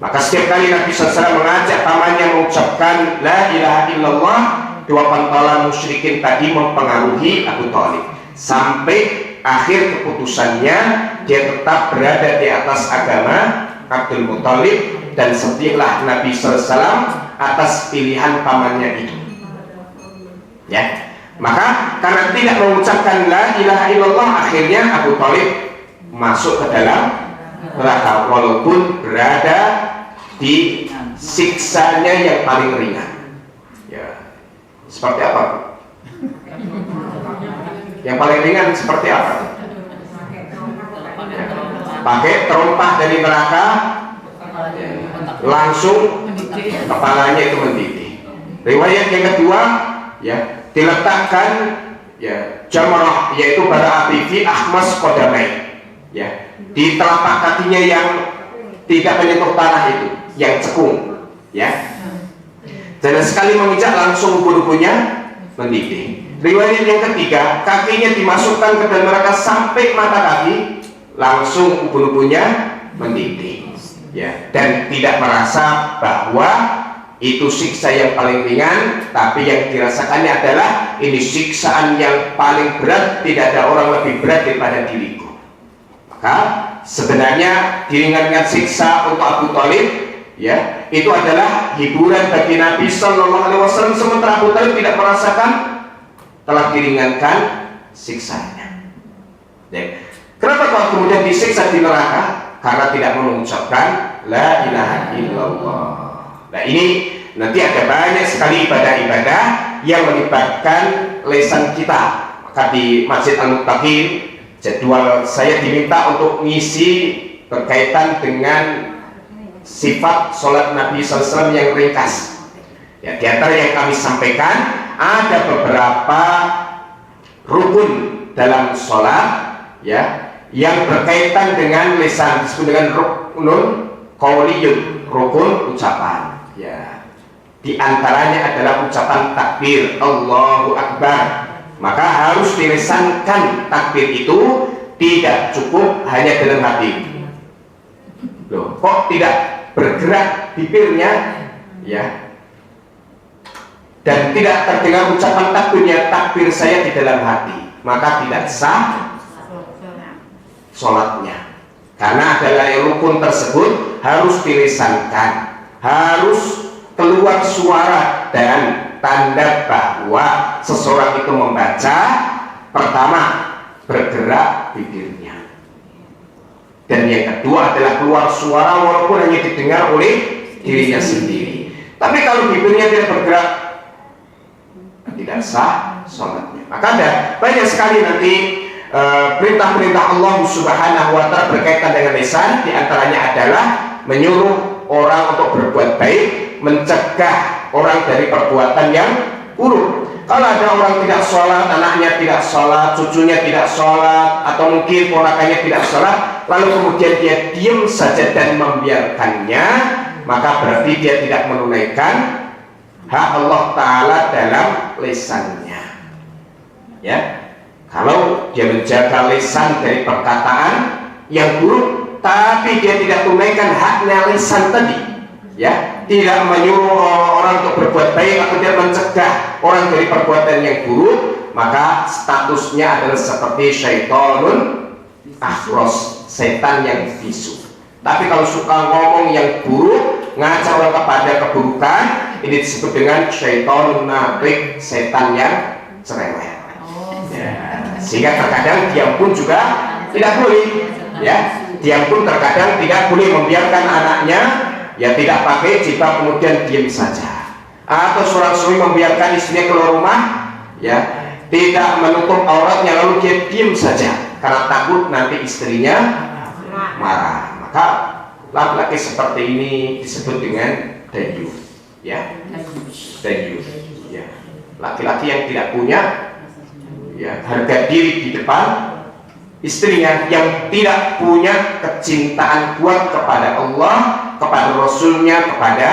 Maka setiap kali Nabi SAW mengajak pamannya mengucapkan la ilaha illallah, 2 pentolan musyrikin tadi mempengaruhi Abu Thalib sampai akhir keputusannya dia tetap berada di atas agama Abdul Muttalib dan sedihlah Nabi SAW atas pilihan pamannya itu, ya. Maka karena tidak mengucapkan la ilaha illallah, akhirnya Abu Thalib masuk ke dalam neraka walaupun berada di siksanya yang paling ringan, ya. Seperti apa? Yang paling ringan seperti apa? Pakai terompah dari neraka, langsung kepalanya itu mendidih. Riwayat yang kedua, ya, diletakkan, ya, jamrah, yaitu bara api fi ahmas qadamai, ya, di telapak kakinya yang tidak menyentuh tanah itu, yang cekung, ya. Dan sekali menginjak langsung ubun-ubunnya mendidih. Riwayat yang ketiga, kakinya dimasukkan ke dalam neraka sampai mata kaki, langsung ubun-ubunnya mendidih, ya, dan tidak merasa bahwa itu siksa yang paling ringan, tapi yang dirasakannya adalah ini siksaan yang paling berat, tidak ada orang lebih berat daripada diriku. Maka sebenarnya diringankan siksa untuk Abu Thalib, ya, itu adalah hiburan bagi Nabi SAW, sementara Abu Thalib tidak merasakan telah diringankan siksanya. Ya. Kenapa kalau kemudian disiksa di neraka? Karena tidak mengucapkan la ilaha illallah. Nah, ini nanti ada banyak sekali ibadah-ibadah yang melibatkan lisan kita. Maka di Masjid Al-Muttaqin jadwal saya diminta untuk ngisi berkaitan dengan sifat sholat Nabi SAW yang ringkas. Ya, di antara yang kami sampaikan ada beberapa rukun dalam sholat, ya, yang berkaitan dengan lisan, disebut dengan rukun qauliyun, rukun ucapan, ya. Di antaranya adalah ucapan takbir Allahu Akbar. Maka harus dilisankan takbir itu, tidak cukup hanya dalam hati. Loh, kok tidak bergerak bibirnya, ya, dan tidak terdengar ucapan takbirnya, takbir saya di dalam hati, maka tidak sah sholatnya. Karena adalah rukun tersebut harus dilisankan, harus keluar suara dan tanda bahwa seseorang itu membaca. Pertama, bergerak bibirnya, dan yang kedua adalah keluar suara walaupun hanya didengar oleh dirinya sendiri. Tapi kalau bibirnya tidak bergerak, tidak sah sholatnya. Maka ada banyak sekali nanti perintah-perintah Allah Subhanahu wa Ta'ala berkaitan dengan lisan. Di antaranya adalah menyuruh orang untuk berbuat baik, mencegah orang dari perbuatan yang buruk. Kalau ada orang tidak sholat, anaknya tidak sholat, cucunya tidak sholat, atau mungkin ponakannya tidak sholat, lalu kemudian dia diam saja dan membiarkannya, maka berarti dia tidak menunaikan hak Allah Ta'ala dalam lisannya. Ya, kalau dia menjaga lisan dari perkataan yang buruk, tapi dia tidak tunaikan haknya lisan tadi, ya, tidak menyuruh orang untuk berbuat baik atau tidak mencegah orang dari perbuatan yang buruk, maka statusnya adalah seperti syaitonun akhros, setan yang bisu. Tapi kalau suka ngomong yang buruk, ngajak orang kepada keburukan, ini disebut dengan syaitonun nabrik, setan yang cerewet. Ya. Sehingga terkadang diam pun juga tidak boleh, ya, diam pun terkadang tidak boleh membiarkan anaknya ya tidak pakai jilbab kemudian diam saja, atau seorang suami membiarkan istrinya keluar rumah ya tidak menutup auratnya lalu dia diam saja karena takut nanti istrinya marah. Maka laki-laki seperti ini disebut dengan dayus, ya, dayus, ya, laki-laki yang tidak punya ya harga diri di depan istrinya, yang tidak punya kecintaan kuat kepada Allah, kepada Rasulnya, kepada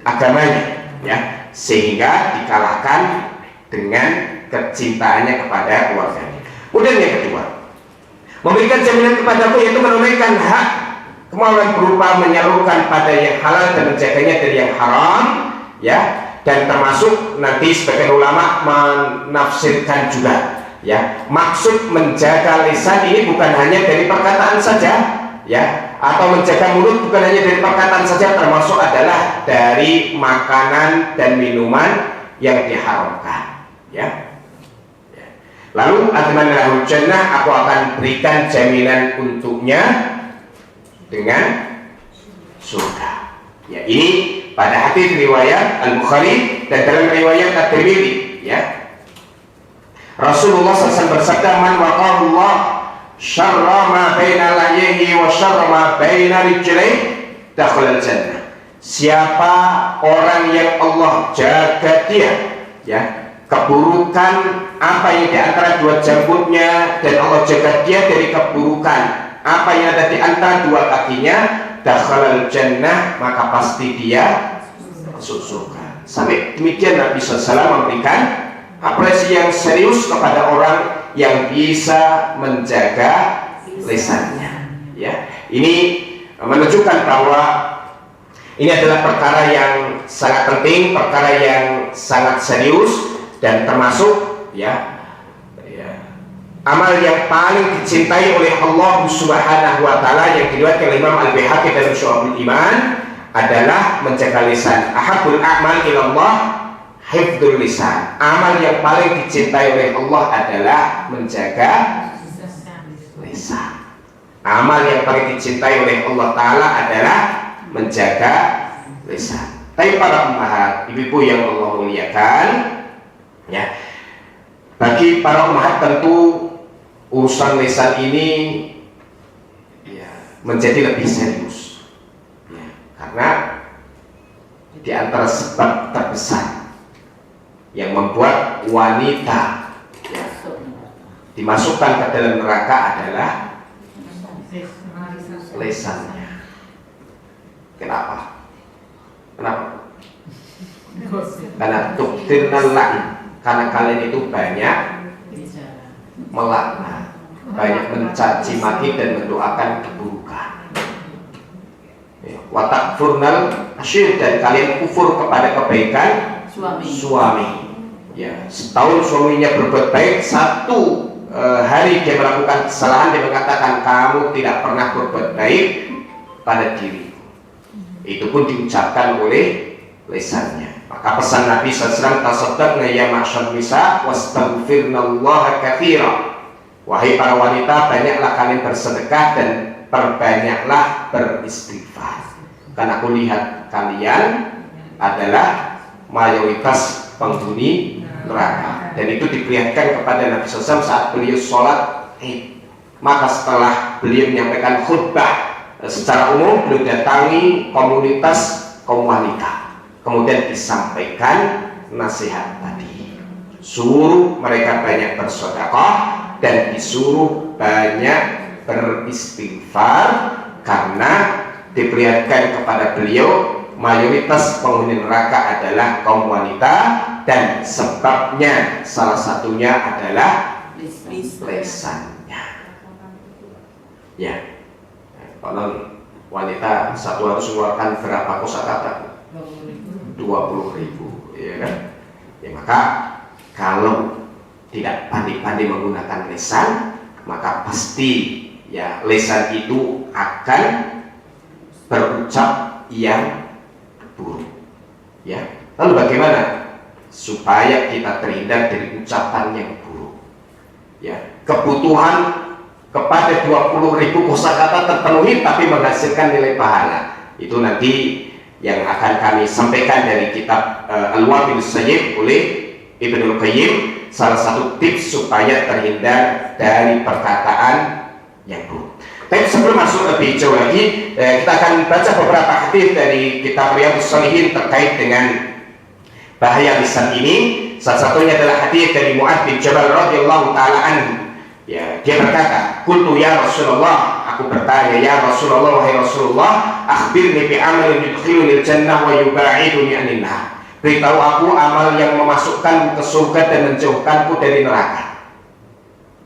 agamanya, ya, sehingga dikalahkan dengan kecintaannya kepada keluarganya. Kemudian yang kedua, memberikan jaminan kepadaku, yaitu menunaikan hak kemauan berupa menyalurkan pada yang halal dan menjaganya dari yang haram, ya, dan termasuk nanti sebagian ulama menafsirkan juga, ya, maksud menjaga lisan ini bukan hanya dari perkataan saja, ya, atau menjaga mulut bukan hanya dari perkataan saja, termasuk adalah dari makanan dan minuman yang diharamkan, ya. Lalu admanahul jannah, aku akan berikan jaminan untuknya dengan surga. Ya, ini pada hadis riwayat Al-Bukhari dan dalam riwayat At-Tirmidzi, ya. Rasulullah SAW bersabda, man waqahullah syarra ma baina layyihi wa syarra ma baina rijlaihi dakhala al-jannah. Siapa orang yang Allah jaga dia, ya, keburukan apa yang di antara dua jambutnya, dan Allah jaga dia dari keburukan apa yang ada di antara dua kakinya, dakhala al-jannah, maka pasti dia masuk surga. Sampai demikian Nabi SAW memberikan apresiasi yang serius kepada orang yang bisa menjaga lisannya, ya. Ini menunjukkan bahwa ini adalah perkara yang sangat penting, perkara yang sangat serius, dan termasuk ya amal yang paling dicintai oleh Allah Subhanahu wa Ta'ala yang diriwayatkan oleh Imam Al-Baihaqi dalam Syu'abul Iman adalah menjaga lisan. Ahabul a'mal ilallah hifdzul lisan. Amal yang paling dicintai oleh Allah adalah menjaga lisan. Amal yang paling dicintai oleh Allah Ta'ala adalah menjaga lisan. Tapi para ummahat, ibu-ibu yang Allah muliakan, ya, bagi para ummahat tentu urusan lisan ini ya menjadi lebih serius, ya, karena di antara sebab terbesar yang membuat wanita ya dimasukkan ke dalam neraka adalah lisannya. Kenapa? Karena tuktirnal lain, karena kalian itu banyak melaknat, banyak mencaci maki dan mendoakan keburukan. Watakfurnal asyir, dan kalian kufur kepada kebaikan suami. Ya, setahun suaminya berbuat baik, satu hari dia melakukan kesalahan, dia mengatakan kamu tidak pernah berbuat baik pada diri. Itu pun diucapkan oleh lisannya. Maka pesan Nabi SAW, tasaddaqna ya ma'syar nisa wastaghfirnallaha katsira. Wahai para wanita, banyaklah kalian bersedekah dan perbanyaklah beristighfar. Karena aku lihat kalian adalah mayoritas penghuni neraka. Dan itu diperlihatkan kepada Nabi SAW saat beliau sholat Id. Maka setelah beliau menyampaikan khutbah secara umum, beliau datangi komunitas kaum wanita, kemudian disampaikan nasihat tadi, suruh mereka banyak bersedekah dan disuruh banyak beristighfar, karena diperlihatkan kepada beliau mayoritas penghuni neraka adalah kaum wanita, dan sebabnya salah satunya adalah lisannya. Ya, kalau wanita satu harus mengeluarkan berapa kosakata? 20.000, ya kan? Ya, maka kalau tidak pandai-pandai menggunakan lisan, maka pasti ya lisan itu akan berucap yang buruk. Ya, lalu bagaimana supaya kita terhindar dari ucapan yang buruk? Ya, kebutuhan kepada 20.000 kosakata terpenuhi tapi menghasilkan nilai pahala. Itu nanti yang akan kami sampaikan dari kitab Al-Wabil Sayyid oleh Ibnul Qayyim, salah satu tips supaya terhindar dari perkataan yang buruk. Tapi sebelum masuk lebih jauh lagi, kita akan baca beberapa hadis dari kitab Riyadhus Shalihin terkait dengan bahaya lisan ini. Salah satunya adalah hadis dari Mu'adz bin Jabal radhiyallahu taala anhu. Ya, dia berkata, "Qultu ya Rasulullah," aku bertanya, "Ya Rasulullah, wahai Rasulullah, akhbirni bi amalin yudkhilunil jannah wa yuba'iduni 'anil nar." Beritahu aku amal yang memasukkanku ke surga dan menjauhkanku dari neraka.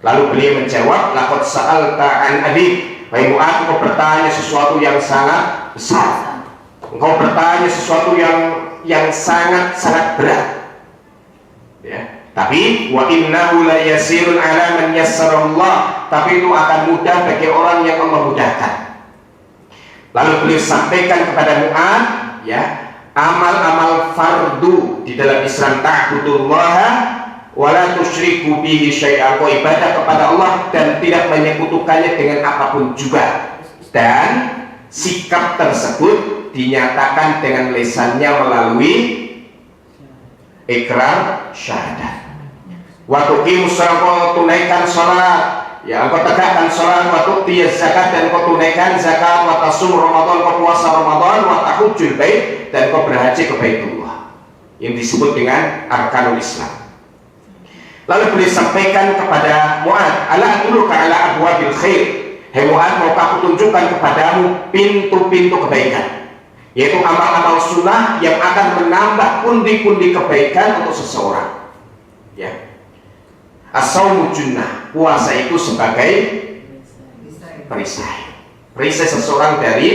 Lalu beliau menjawab, "Laqad sa'alta an adzim." Wahai Mu'adz, engkau bertanya sesuatu yang sangat besar. Engkau bertanya sesuatu yang sangat berat. Ya. Tapi wa innahu la yasirun ala man yassarallah. Tapi itu akan mudah bagi orang yang Allah mudahkan. Lalu beliau sampaikan kepada Mu'adz, ya, amal-amal fardu di dalam Islam, ta'budullaha wa la tusyriku bihi syai'an, kau ibadah kepada Allah dan tidak menyekutukannya dengan apapun juga. Dan sikap tersebut dinyatakan dengan lisannya melalui ikrar syahadat. Wa tuqimus shalah, kau tunaikan salat, ya, engkau tegakkan salat, wa tu'tiyaz zakat, dan kau tunaikan zakat, wa tasum Ramadan, kau puasa Ramadan, wa tahujjul bait, dan kau berhaji ke Baitullah, yang disebut dengan arkanul Islam. Lalu beliau sampaikan kepada Mu'adz, "Ala adulluka ala abwabil khair." Hai Mu'adz, maukah aku tunjukkan kepadamu pintu-pintu kebaikan, yaitu amal-amal sunnah yang akan menambah pundi-pundi kebaikan untuk seseorang. Ya. As-shaumu junnah, puasa itu sebagai perisai seseorang dari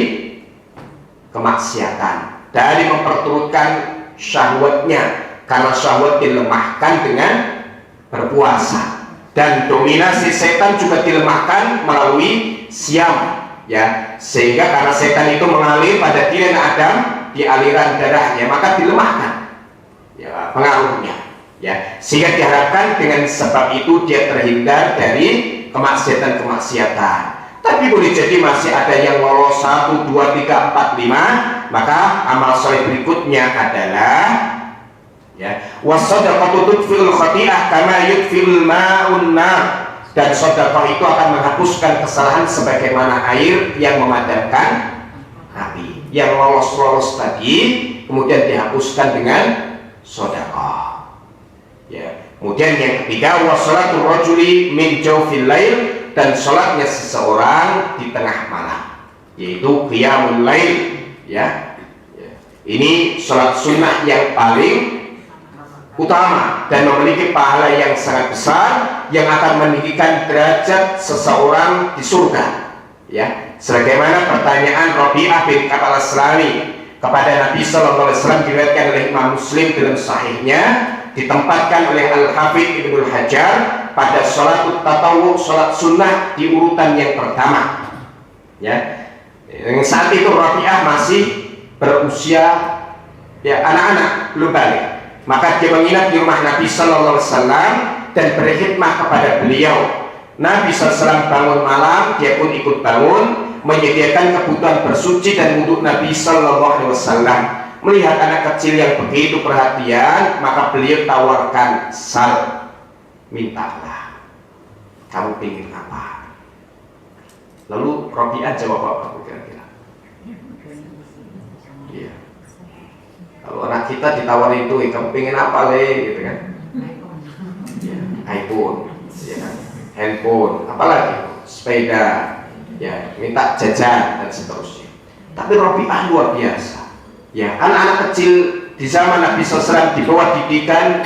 kemaksiatan, dari memperturutkan syahwatnya, karena syahwat dilemahkan dengan berpuasa, dan dominasi setan juga dilemahkan melalui siam, ya, sehingga karena setan itu mengalir pada diri Adam di aliran darahnya, maka dilemahkan, ya, pengaruhnya. Ya, sehingga diharapkan dengan sebab itu dia terhindar dari kemaksiatan. Tapi boleh jadi masih ada yang lolos 1, 2, 3, 4, 5. Maka amal soleh berikutnya adalah, ya, was-shadaqatu tudfi'ul khati'ah kama yudfi'ul ma'un nar. Dan sedekah itu akan menghapuskan kesalahan sebagaimana air yang memadamkan api. Yang lolos tadi kemudian dihapuskan dengan sedekah. Ya. Kemudian yang ketiga, wassalatu rajuli min jawfil lail, dan sholatnya seseorang di tengah malam, yaitu qiyamul lail, ya. Ini sholat sunnah yang paling utama dan memiliki pahala yang sangat besar, yang akan meninggikan derajat seseorang di surga. Ya, sebagaimana pertanyaan Rabi'ah bin Ka'ab al-Aslami kepada Nabi sallallahu alaihi wasallam, diriwayatkan oleh Imam Muslim dalam sahihnya, ditempatkan oleh Al-Hafidz Ibnul Hajar pada sholat tatawwu, sholat sunnah di urutan yang pertama. Ya, saat itu Rabi'ah masih berusia ya anak-anak, belum balik. Maka dia menginap di rumah Nabi Sallallahu Alaihi Wasallam dan berkhidmah kepada beliau. Nabi SAW bangun malam, dia pun ikut bangun, menyediakan kebutuhan bersuci dan wudhu Nabi Sallallahu Alaihi Wasallam. Melihat anak kecil yang begitu perhatian, maka beliau tawarkan, sal, mintalah, kamu ingin apa? Lalu Rabi'ah jawab apa kira-kira? Iya. Kalau anak kita ditawarin itu, kamu ingin apa le? Gitu kan? Ya, iPhone, ya kan? Handphone, apalagi sepeda, ya minta jajan dan seterusnya. Tapi Rabi'ah luar biasa. Ya, anak-anak kecil di zaman Nabi SAW di bawah didikan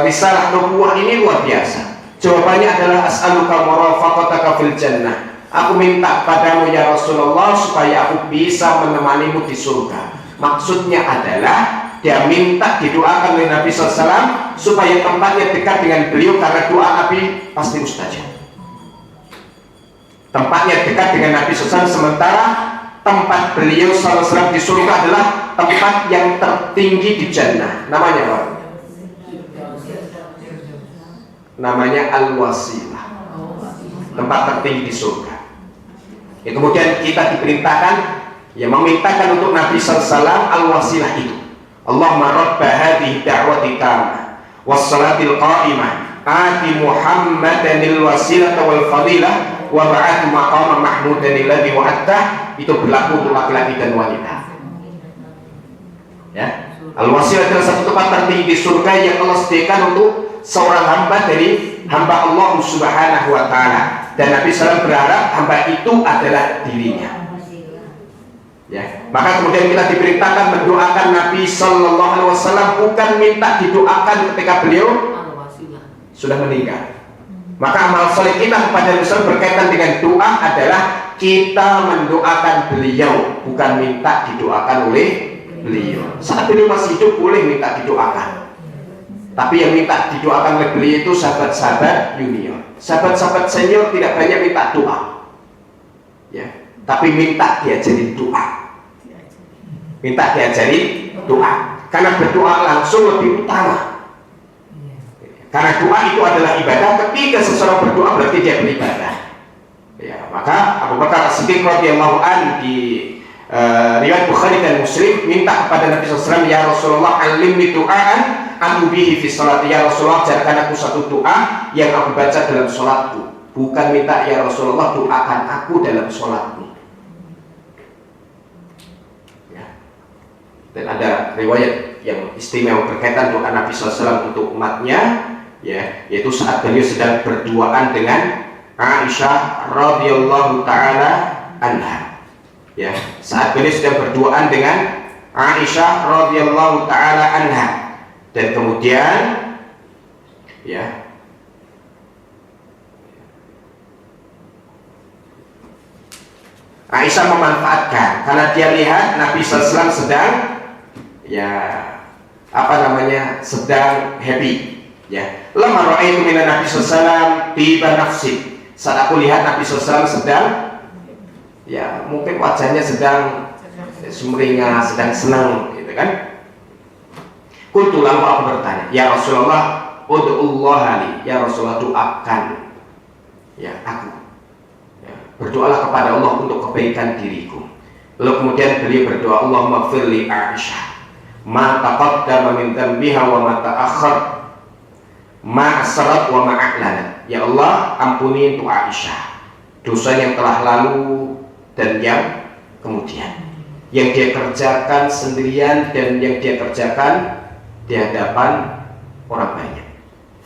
risalah nubuwah ini luar biasa. Jawabannya adalah as'aluka murafaqataka fil jannah. Aku minta padamu ya Rasulullah supaya aku bisa menemanimu di surga. Maksudnya adalah dia minta didoakan oleh Nabi SAW supaya tempatnya dekat dengan beliau, karena doa Nabi pasti mustajab. Tempatnya dekat dengan Nabi SAW, sementara tempat beliau SAW di surga adalah tempat yang tertinggi di jannah. Namanya apa? Namanya Al-Wasilah, tempat tertinggi di surga. Ya, kemudian kita diperintahkan ya memintakan untuk Nabi SAW Al-Wasilah itu. Allahumma rabba hadhihi da'wati tamah wassalatil qa'imah ati Muhammadanil wasilata wal fadilah wa ba'athu maqama mahmudan alladhi wa'adtah. Itu berlaku untuk laki-laki dan wanita. Ya, Al-Wasilah adalah satu tempat tertinggi di surga yang Allah sediakan untuk seorang hamba dari hamba Allah Subhanahu wa taala, dan Nabi SAW berharap hamba itu adalah dirinya. Ya, maka kemudian kita diperintahkan mendoakan Nabi Sallallahu Alaihi Wasallam, bukan minta didoakan ketika beliau sudah meninggal. Maka amal soleh kita kepada Nabi SAW berkaitan dengan doa adalah kita mendoakan beliau, bukan minta didoakan oleh beliau. Saat beliau masih hidup boleh minta didoakan, tapi yang minta didoakan oleh beliau itu sahabat-sahabat junior. Sahabat-sahabat senior tidak banyak minta doa, ya, tapi minta diajari doa. Minta diajari doa, karena berdoa langsung lebih utama. Karena doa itu adalah ibadah. Ketika seseorang berdoa berarti dia beribadah. Ya, maka Abu Bakar As-Siddiq radhiyallahu anhu di riwayat Bukhari dan Muslim minta kepada Nabi SAW, ya Rasulullah alimni du'aan aku bihi fi salat. Ya Rasulullah, ajarkan aku satu doa yang aku baca dalam sholatku. Bukan minta ya Rasulullah doakan aku dalam sholatmu. Dan ada riwayat yang istimewa berkaitan doa Nabi SAW untuk umatnya, ya, yaitu saat beliau sedang berduaan dengan Aisyah radhiyallahu taala anha. Ya, saat beliau sedang berduaan dengan Aisyah radhiyallahu taala anha, dan kemudian ya Aisyah memanfaatkan karena dia lihat Nabi SAW sedang sedang happy. Ya, lama ra'aitu minan Nabi SAW tiba nafsi. Saat aku lihat Nabi SAW sedang, ya mungkin wajahnya sedang sumringah, sedang senang, gitu kan? Qultu, lalu aku bertanya, ya Rasulullah, ud'ullah li, ya Rasulullah doakan, ya aku, ya, berdoalah kepada Allah untuk kebaikan diriku. Lalu kemudian beliau berdoa, Allahumma firli Aisyah ma taqaddama min dhanbiha wa ma ta'akhkhar ma asrat wa ma a'lanat. Ya Allah, ampuni untuk Aisyah dosa yang telah lalu dan yang kemudian, yang dia kerjakan sendirian dan yang dia kerjakan di hadapan orang banyak.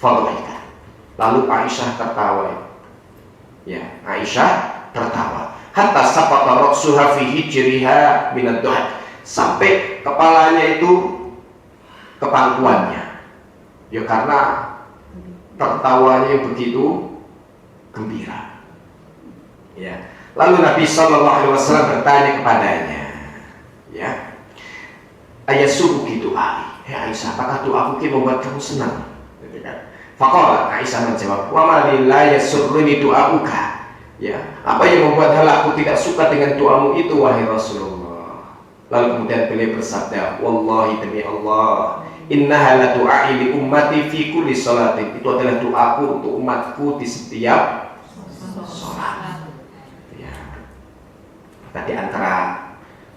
Fadhahika. Lalu Aisyah tertawa. Ya, Aisyah tertawa. Hatta saqata ra'suha fi hijriha min ad-duha. Sampai kepalanya itu ke pangkuannya. Ya karena tertawanya yang begitu gembira. Ya. Lalu Nabi Sallallahu Alaihi Wasallam bertanya kepadanya, ya, ayasubuki doa, ya Aisyah, apakah doaku membuat kamu senang? Faqala, Aisyah menjawab, wa ma li la yasurruni du'auka. Ya, apa yang membuat hal aku tidak suka dengan doamu itu wahai Rasulullah? Lalu kemudian beliau bersabda, wallahi demi Allah, innaha la du'ai li ummati fi kulli sholatin. Itu adalah doaku untuk umatku di setiap sholat. Ya. Tadi antara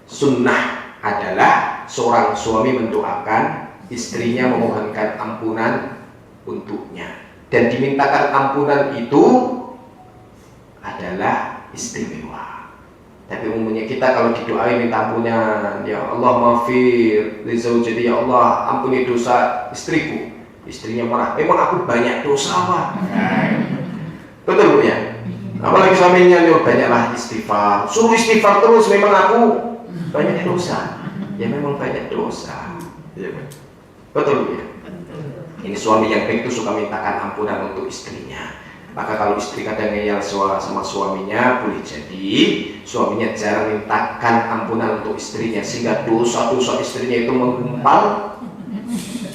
sunnah adalah seorang suami mendoakan istrinya, memohonkan ampunan untuknya, dan dimintakan ampunan itu adalah istimewa. Tapi umumnya kita kalau didoain minta ampunan, ya Allah maghfir li zaujati, ya Allah ampuni dosa istriku. Istrinya marah, memang aku banyak dosa Pak. Betul Bu ya? Apalagi suaminya, ya banyaklah istighfar, suruh istighfar terus, memang aku banyak dosa. Ya memang banyak dosa. Ya, betul Bu ya? Ini suami yang baik itu suka mintakan ampunan untuk istrinya. Maka kalau istri kadang ngeyel sama suaminya, boleh jadi suaminya jarang mintakan ampunan untuk istrinya, sehingga dosa-dosa istrinya itu menggumpal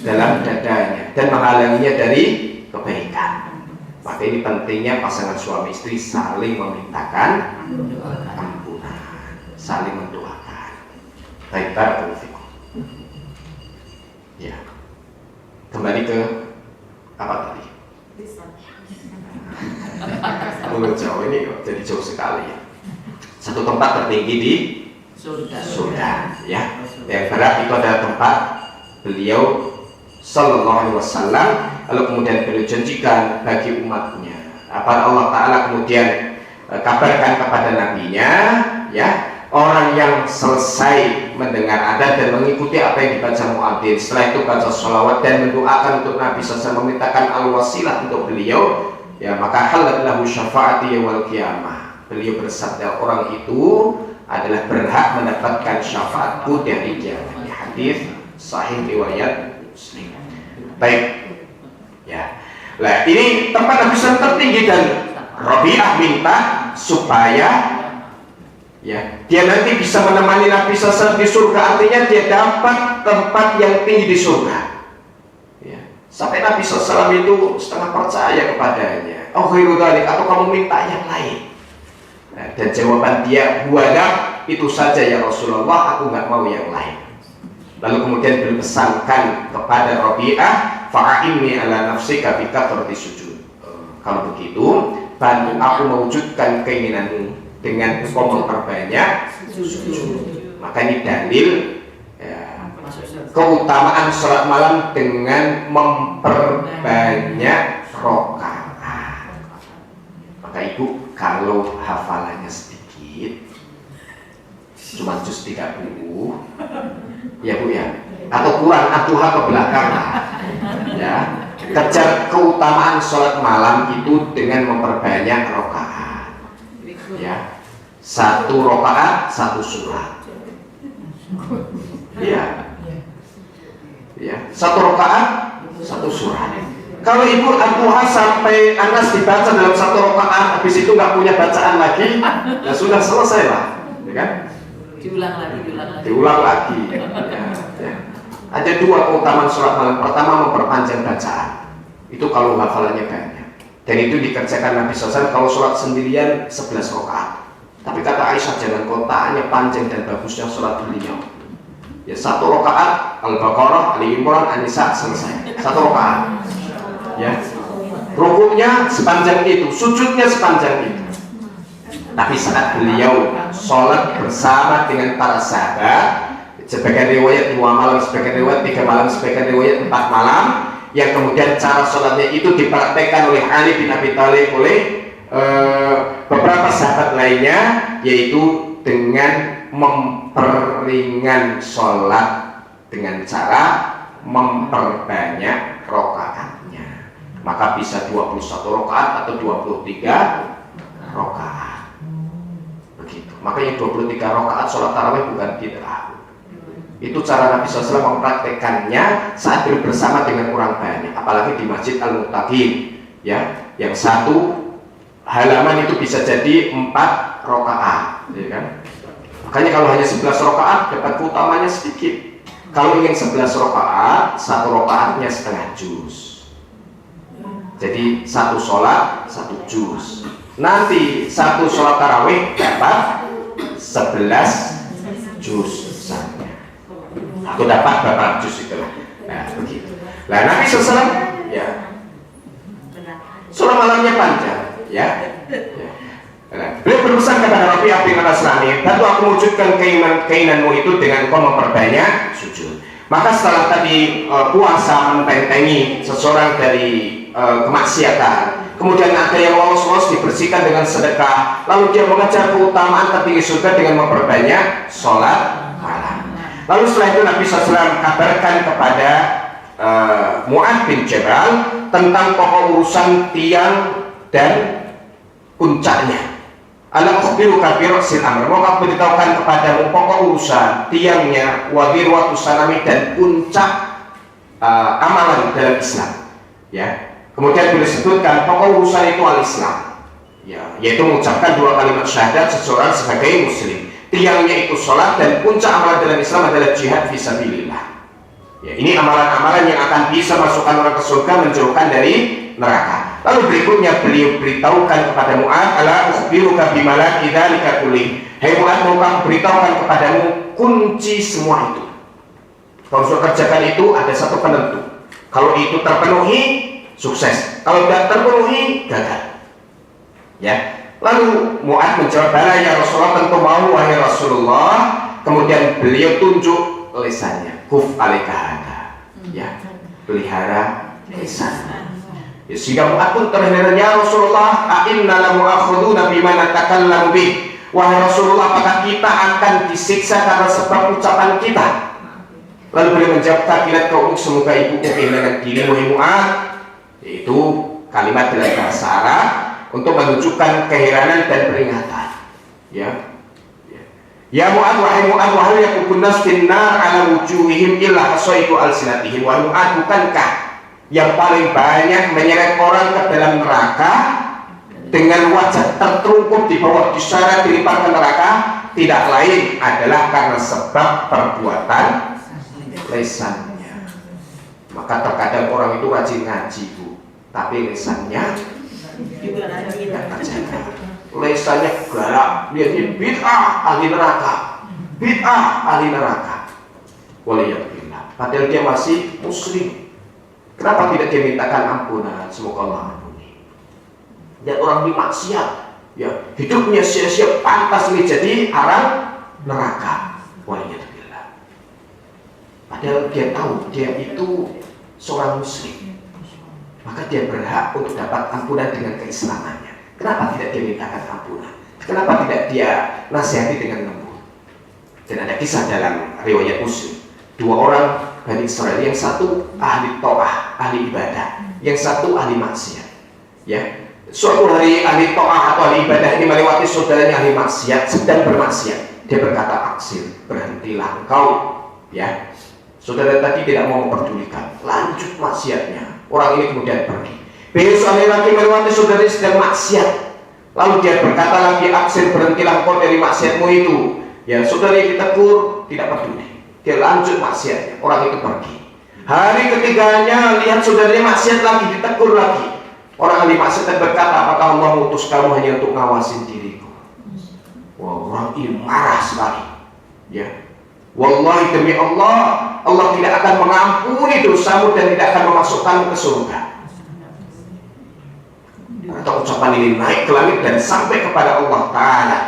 dalam dadanya dan menghalanginya dari kebaikan. Maka ini pentingnya pasangan suami istri saling memintakan ampunan, saling mendoakan. Baik, barakallahu fikum. Ya. Kembali ke apa tadi? Menurut jauh ini jadi jauh sekali ya. Satu tempat tertinggi di surga, ya. Yang berat itu adalah tempat beliau Sallallahu Alaihi Wasallam. Lalu kemudian beliau janjikan bagi umatnya. Apa Allah Taala kemudian kabarkan kepada nabinya, ya. Orang yang selesai mendengar adan dan mengikuti apa yang dibaca muadzin, setelah itu baca sholawat dan mendoakan untuk Nabi SAW, memintakan al-wasilah untuk beliau, ya maka halat lahu syafaati yaumil qiyamah. Beliau bersabda, orang itu adalah berhak mendapatkan syafaatku di hari kiamat. Hadis sahih riwayat Muslim. Baik, ya. Nah ini tempat Nabi SAW tertinggi, dan Rabi'ah minta supaya ya, dia nanti bisa menemani Nabi SAW di surga, artinya dia dapat tempat yang tinggi di surga. Ya. Sampai Nabi SAW itu setengah percaya kepadanya. Oh khairu dzalik, atau kamu minta yang lain? Nah, dan jawaban dia, huwala, itu saja ya Rasulullah, aku nggak mau yang lain. Lalu kemudian beliau pesankan kepada Rabi'ah, fa'inni ala nafsika bi kathrati sujud. Kalau begitu, bantu aku mewujudkan keinginanmu dengan engkau memperbanyak sujud. Maka ini dalil ya, keutamaan sholat malam dengan memperbanyak rakaat. Maka ibu kalau hafalannya sedikit, cuma juz 30, ya Bu ya, atau kurang aduha ke belakang lah, ya, kejar keutamaan sholat malam itu dengan memperbanyak rakaat. Ya, satu rakaat satu surat. Ya, ya, satu rakaat satu surat. Kalau ibu Al-Duha sampai Anas dibaca dalam satu rakaat, habis itu nggak punya bacaan lagi, ya sudah selesai lah, ya kan? Diulang lagi. Ya, ya. Ada dua keutamaan sholat malam. Pertama, memperpanjang bacaan. Itu kalau hafalannya banyak. Dan itu dikerjakan Nabi SAW kalau sholat sendirian 11 rakaat. Tapi kata Aisyah, jangan kau tanya panjang dan bagusnya sholat beliau. Ya, satu rakaat Al-Baqarah, Ali Imran, An-Nisa, selesai. Satu rakaat. Ya, rukuknya sepanjang itu, sujudnya sepanjang itu. Tapi saat beliau sholat bersama dengan para sahabat, sebagian riwayat 2 malam, sebagian riwayat 3 malam, sebagian riwayat 4 malam, yang kemudian cara sholatnya itu dipraktekkan oleh Ali bin Abi Thalib, oleh beberapa sahabat lainnya, yaitu dengan memperingan sholat dengan cara memperbanyak rakaatnya. Maka bisa 21 rakaat atau 23 rakaat. Begitu. Makanya 23 rakaat sholat tarawih bukan bid'ah. Itu cara Nabi SAW mempraktekannya saat bersama dengan orang banyak, apalagi di Masjid Al-Muttaqin, ya, yang satu halaman itu bisa jadi 4 rakaat, ya kan? Makanya kalau hanya 11 rakaat dapat keutamanya sedikit. Kalau ingin 11 rakaat, 1 rakaatnya setengah juz. Jadi satu sholat 1 juz. Nanti satu sholat tarawih dapat 11 juz misalnya. Atau dapat berapa juz itu. Nah begitu. Nah Nabi SAW ya sholat malamnya panjang ya. Beliau berpesan kepada Rabi' bin Nasrani, "Bantu aku wujudkan keinginanmu itu dengan kau memperbanyak sujud." Maka setelah tadi puasa membentengi seseorang dari kemaksiatan, kemudian ada yang lolos dibersihkan dengan sedekah, lalu dia mengejar keutamaan tertinggi surga dengan memperbanyak sholat malam. Lalu setelah itu Nabi SAW kabarkan kepada Mu'adz bin Jabal tentang pokok urusan tiang dan puncaknya. Alam ukhbiruka bi ra'sil amr, mau aku beritahukan kepadamu pokok urusan tiangnya, wa dirwatu sanami, dan puncak amalan dalam Islam. Ya. Kemudian beliau sebutkan pokok urusan itu al-Islam. Ya, yaitu mengucapkan 2 kalimat syahadat seseorang sebagai muslim. Tiangnya itu sholat, dan puncak amalan dalam Islam adalah jihad fisabilillah. Ya, ini amalan-amalan yang akan bisa masukkan orang ke surga, menjauhkan dari neraka. Lalu berikutnya beliau beritahukan kepada Mu'adz, "Ala ukhbiruka bimalaki dzalika kulli." Hai Mu'adz, mau aku beritahukan kepadamu kunci semua itu. Kalau sudah kerjakan itu ada satu penentu. Kalau itu terpenuhi, sukses. Kalau tidak terpenuhi, gagal. Ya. Lalu Mu'adz menjawab, "Bala ya Rasulullah, tentu mau wahai Rasulullah." Kemudian beliau tunjuk lisannya, "Kuf alaika hada." Ya, pelihara lisan. Ya, sehingga Mu'adz pun terheran, "Ya Rasulullah, a'inna la mu'akhuduna bima natakallamu bih." Wahai Rasulullah, apakah kita akan disiksa karena sebab ucapan kita? Lalu beliau menjawab, "Takilat kau semoga ibu kehilangan dirimu Mu'adz." Yaitu kalimat dalam bahasa Arab untuk menunjukkan keheranan dan peringatan. Ya. Ya Mu'adz, wahai Mu'adz, wahai yakubun nas finnar ala wujuhihim illa hasaitu alsinatihim. Wahai Mu'adz, bukankah yang paling banyak menyeret orang ke dalam neraka dengan wajah tertelungkup di bawah diseret dilipat ke neraka tidak lain adalah karena sebab perbuatan lisannya. Maka terkadang orang itu rajin ngaji, Bu, tapi lisannya tidak terjaga. Lisannya galak, dia bid'ah ahli neraka, bid'ah ahli neraka. Waliyadzubillah. Padahal dia masih muslim. Kenapa tidak dimintakan ampunan? Semoga Allah ampuni. Dan orang dimaksiat, ya hidupnya sia-sia, pantas ini jadi arang neraka. Waliyadzubillah. Padahal dia tahu dia itu seorang muslim, maka dia berhak untuk dapat ampunan dengan keislamannya. Kenapa tidak dimintakan ampunan? Kenapa tidak dia nasihati dengan lembut? Dan ada kisah dalam riwayat Muslim, 2 orang Bani Israel, yang satu ahli ta'ah, ahli ibadah, yang satu ahli maksiat. Ya, suatu hari ahli ta'ah atau ahli ibadah ini melewati saudaranya ahli maksiat sedang bermaksiat. Dia berkata, "Aksir, berhentilah engkau." Ya, saudara tadi tidak mau memperdulikan, lanjut maksiatnya. Orang ini kemudian pergi. Besok hari lagi melewati saudaranya sedang maksiat. Lalu dia berkata lagi, "Aksir, berhentilah engkau dari maksiatmu itu." Ya, saudara ditegur, tidak peduli. Dia lanjut maksiatnya, orang itu pergi. Hari ketiganya lihat saudaranya maksiat lagi, ditegur lagi. Orang ahli maksiat berkata, "Apakah Allah mengutus kamu hanya untuk ngawasin diriku?" Wah, orang ini marah sekali. Ya, wallahi demi Allah, Allah tidak akan mengampuni dosamu dan tidak akan memasukkanmu ke surga. Atau ucapan ini naik ke langit dan sampai kepada Allah Ta'ala.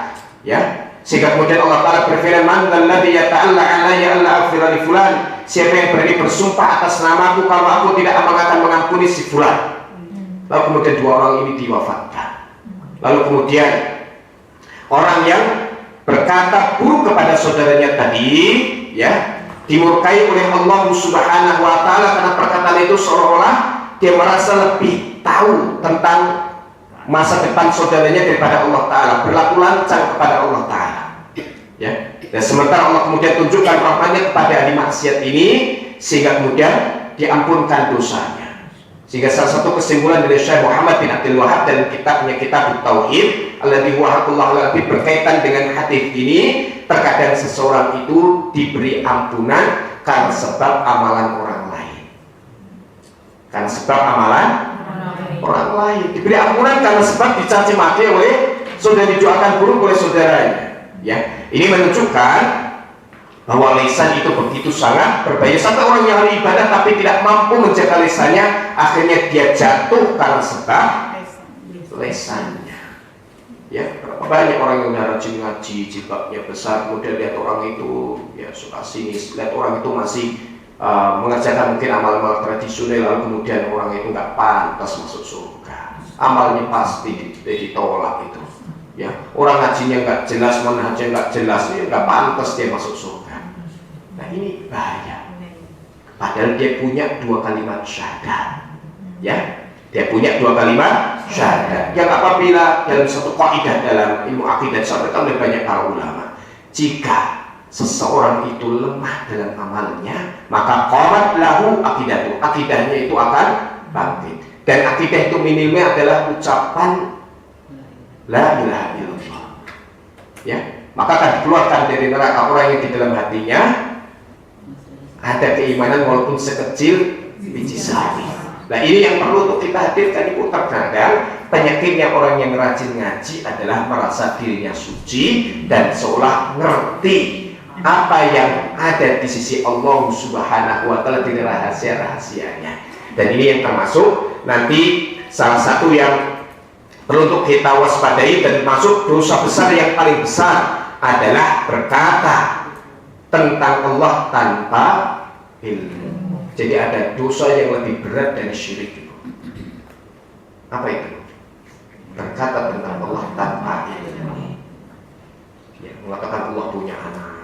Ya, sehingga kemudian Allah Ta'ala berfirman, "Man dzalladzi yata'alla 'alayya alla aghfira li fulan." Siapa yang berani bersumpah atas namaku kalau aku tidak akan mengampuni si fulan. Lalu kemudian 2 orang ini diwafatkan. Lalu kemudian orang yang berkata buruk kepada saudaranya tadi, ya, dimurkai oleh Allah Subhanahu wa Ta'ala karena perkataan itu seolah-olah dia merasa lebih tahu tentang masa depan saudaranya daripada Allah Ta'ala, berlaku lancang kepada Allah Ta'ala. Ya. Dan sementara Allah kemudian tunjukkan rahmatnya kepada ahli maksiat ini, sehingga kemudian diampunkan dosanya. Sehingga salah satu kesimpulan dari Syekh Muhammad bin Abdul Wahab dan kitabnya Kitab Tauhid alladzi huwa haqqullah alladzi berkaitan dengan hadis ini, terkadang seseorang itu diberi ampunan karena sebab amalan orang lain. Karena sebab amalan orang lain, diberi ampunan karena sebab dicaci maki oleh saudara, didoakan buruk oleh saudaranya. Ya, ini menunjukkan bahwa lisan itu begitu sangat berbahaya. Sampai orang yang ahli ibadah tapi tidak mampu menjaga lisannya, akhirnya dia jatuh karena sebab lisannya. Ya, berapa banyak orang yang rajin ngaji, jilbabnya besar, kemudian lihat orang itu ya suka sinis, lihat orang itu masih mengerjakan mungkin amal-amal tradisional, lalu kemudian orang itu nggak pantas masuk surga, amalnya pasti ditolak itu. Ya, orang ngajinya nggak jelas, manhajnya nggak jelas, ya nggak pantas dia masuk surga. Nah ini bahaya. Padahal dia punya 2 kalimat syahadat. Ya, dia punya 2 kalimat syahadat. Yang apabila dalam satu kaidah dalam ilmu akidah disampaikan oleh banyak para ulama, jika seseorang itu lemah dalam amalnya, maka qamat lahu akidatu, akidahnya itu akan bangkit. Dan akidah itu minimnya adalah ucapan la ilaha illallah. Ya, maka akan dikeluarkan dari neraka orang yang di dalam hatinya ada keimanan walaupun sekecil biji sawi. Nah ini yang perlu untuk kita hadirkan. Ibu, terkadang penyakitnya orang yang rajin ngaji adalah merasa dirinya suci dan seolah ngerti apa yang ada di sisi Allah Subhanahu wa Ta'ala, di rahasia-rahasianya. Dan ini yang termasuk nanti salah satu yang perlu untuk kita waspadai, dan masuk dosa besar yang paling besar adalah berkata tentang Allah tanpa ilmu. Jadi ada dosa yang lebih berat dari syirik itu. Apa itu? Berkata tentang Allah tanpa ilmu. Ya, mengatakan Allah punya anak.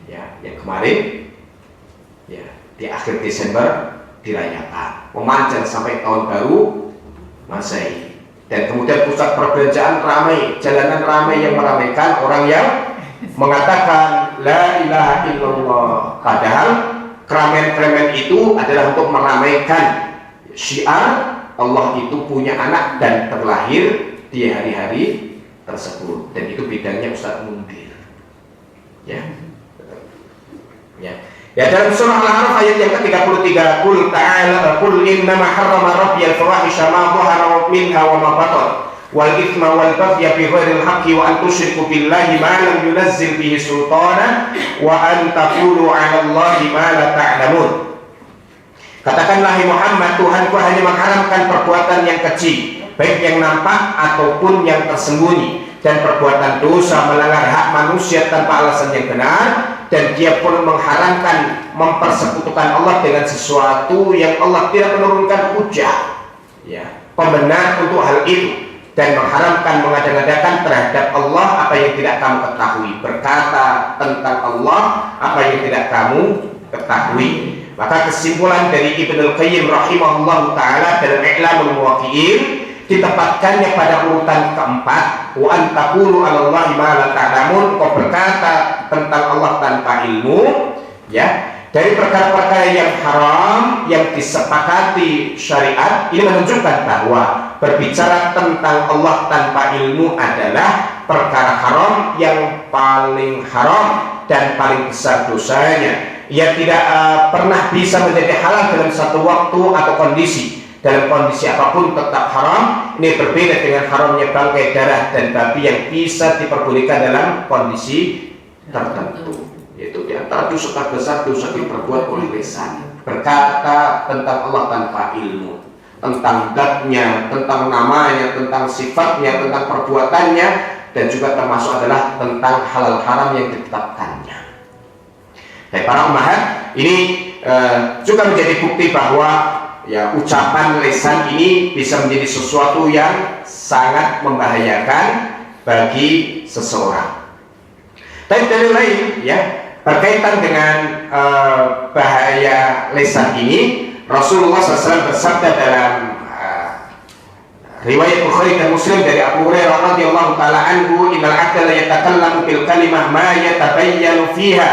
Ya, yang kemarin ya di akhir Desember dirayakan, memanjang sampai tahun baru Masehi. Dan kemudian pusat perbelanjaan ramai, jalanan ramai yang meramaikan orang yang mengatakan la ilaha illallah. Padahal keramaian-keramaian itu adalah untuk meramaikan syiar Allah itu punya anak dan terlahir di hari-hari tersebut. Dan itu bidangnya Ustaz Mundir. Ya. Ya, dalam surah Al-A'raf ayat yang ke-33, qul ta'ala qul innama harrama rabbiyal fawahisha ma dhahara minha wa ma batan wal ithma wal baghya bi ghairil haqqi wa an tusyriku billahi ma lam yunazzil bihi sultana wa an taqulu 'ala Allahi ma la ta'lamun. Katakanlah Muhammad, Tuhanku hanya mengharamkan perbuatan yang kecil, baik yang nampak ataupun yang tersembunyi, dan perbuatan dosa melanggar hak manusia tanpa alasan yang benar. Dan dia pun mengharamkan mempersekutukan Allah dengan sesuatu yang Allah tidak menurunkan hujah, ya, pembenar untuk hal itu, dan mengharamkan mengada-ngadakan terhadap Allah apa yang tidak kamu ketahui, berkata tentang Allah apa yang tidak kamu ketahui. Maka kesimpulan dari Ibnul Qayyim rahimahullah ta'ala dalam I'lamul Muwaqqi'in ditempatkannya pada urutan keempat, wa an taqulu 'ala Allahi ma la ta'lamun, kau berkata tentang Allah tanpa ilmu. Ya, dari perkara-perkara yang haram yang disepakati syariat ini menunjukkan bahwa berbicara tentang Allah tanpa ilmu adalah perkara haram yang paling haram dan paling besar dosanya. Ia tidak pernah bisa menjadi halal dalam satu waktu atau kondisi. Dalam kondisi apapun tetap haram. Ini berbeda dengan haramnya bangkai darah dan babi yang bisa diperbolehkan dalam kondisi tertentu. Yaitu di antara dosa terbesar dosa diperbuat oleh lisan, berkata tentang Allah tanpa ilmu, tentang zatnya, tentang namanya, tentang sifatnya, tentang perbuatannya, dan juga termasuk adalah tentang halal haram yang ditetapkannya. Dan para ummahat, ini juga menjadi bukti bahwa ya ucapan lisan ini bisa menjadi sesuatu yang sangat membahayakan bagi seseorang. Tapi dari lain ya berkaitan dengan bahaya lisan ini, Rasulullah SAW bersabda dalam riwayat Bukhari dan Muslim dari Abu Hurairah radhiyallahu taala anhu, innal 'abda la yatakallamu bil kalimah ma yatabayyanu fiha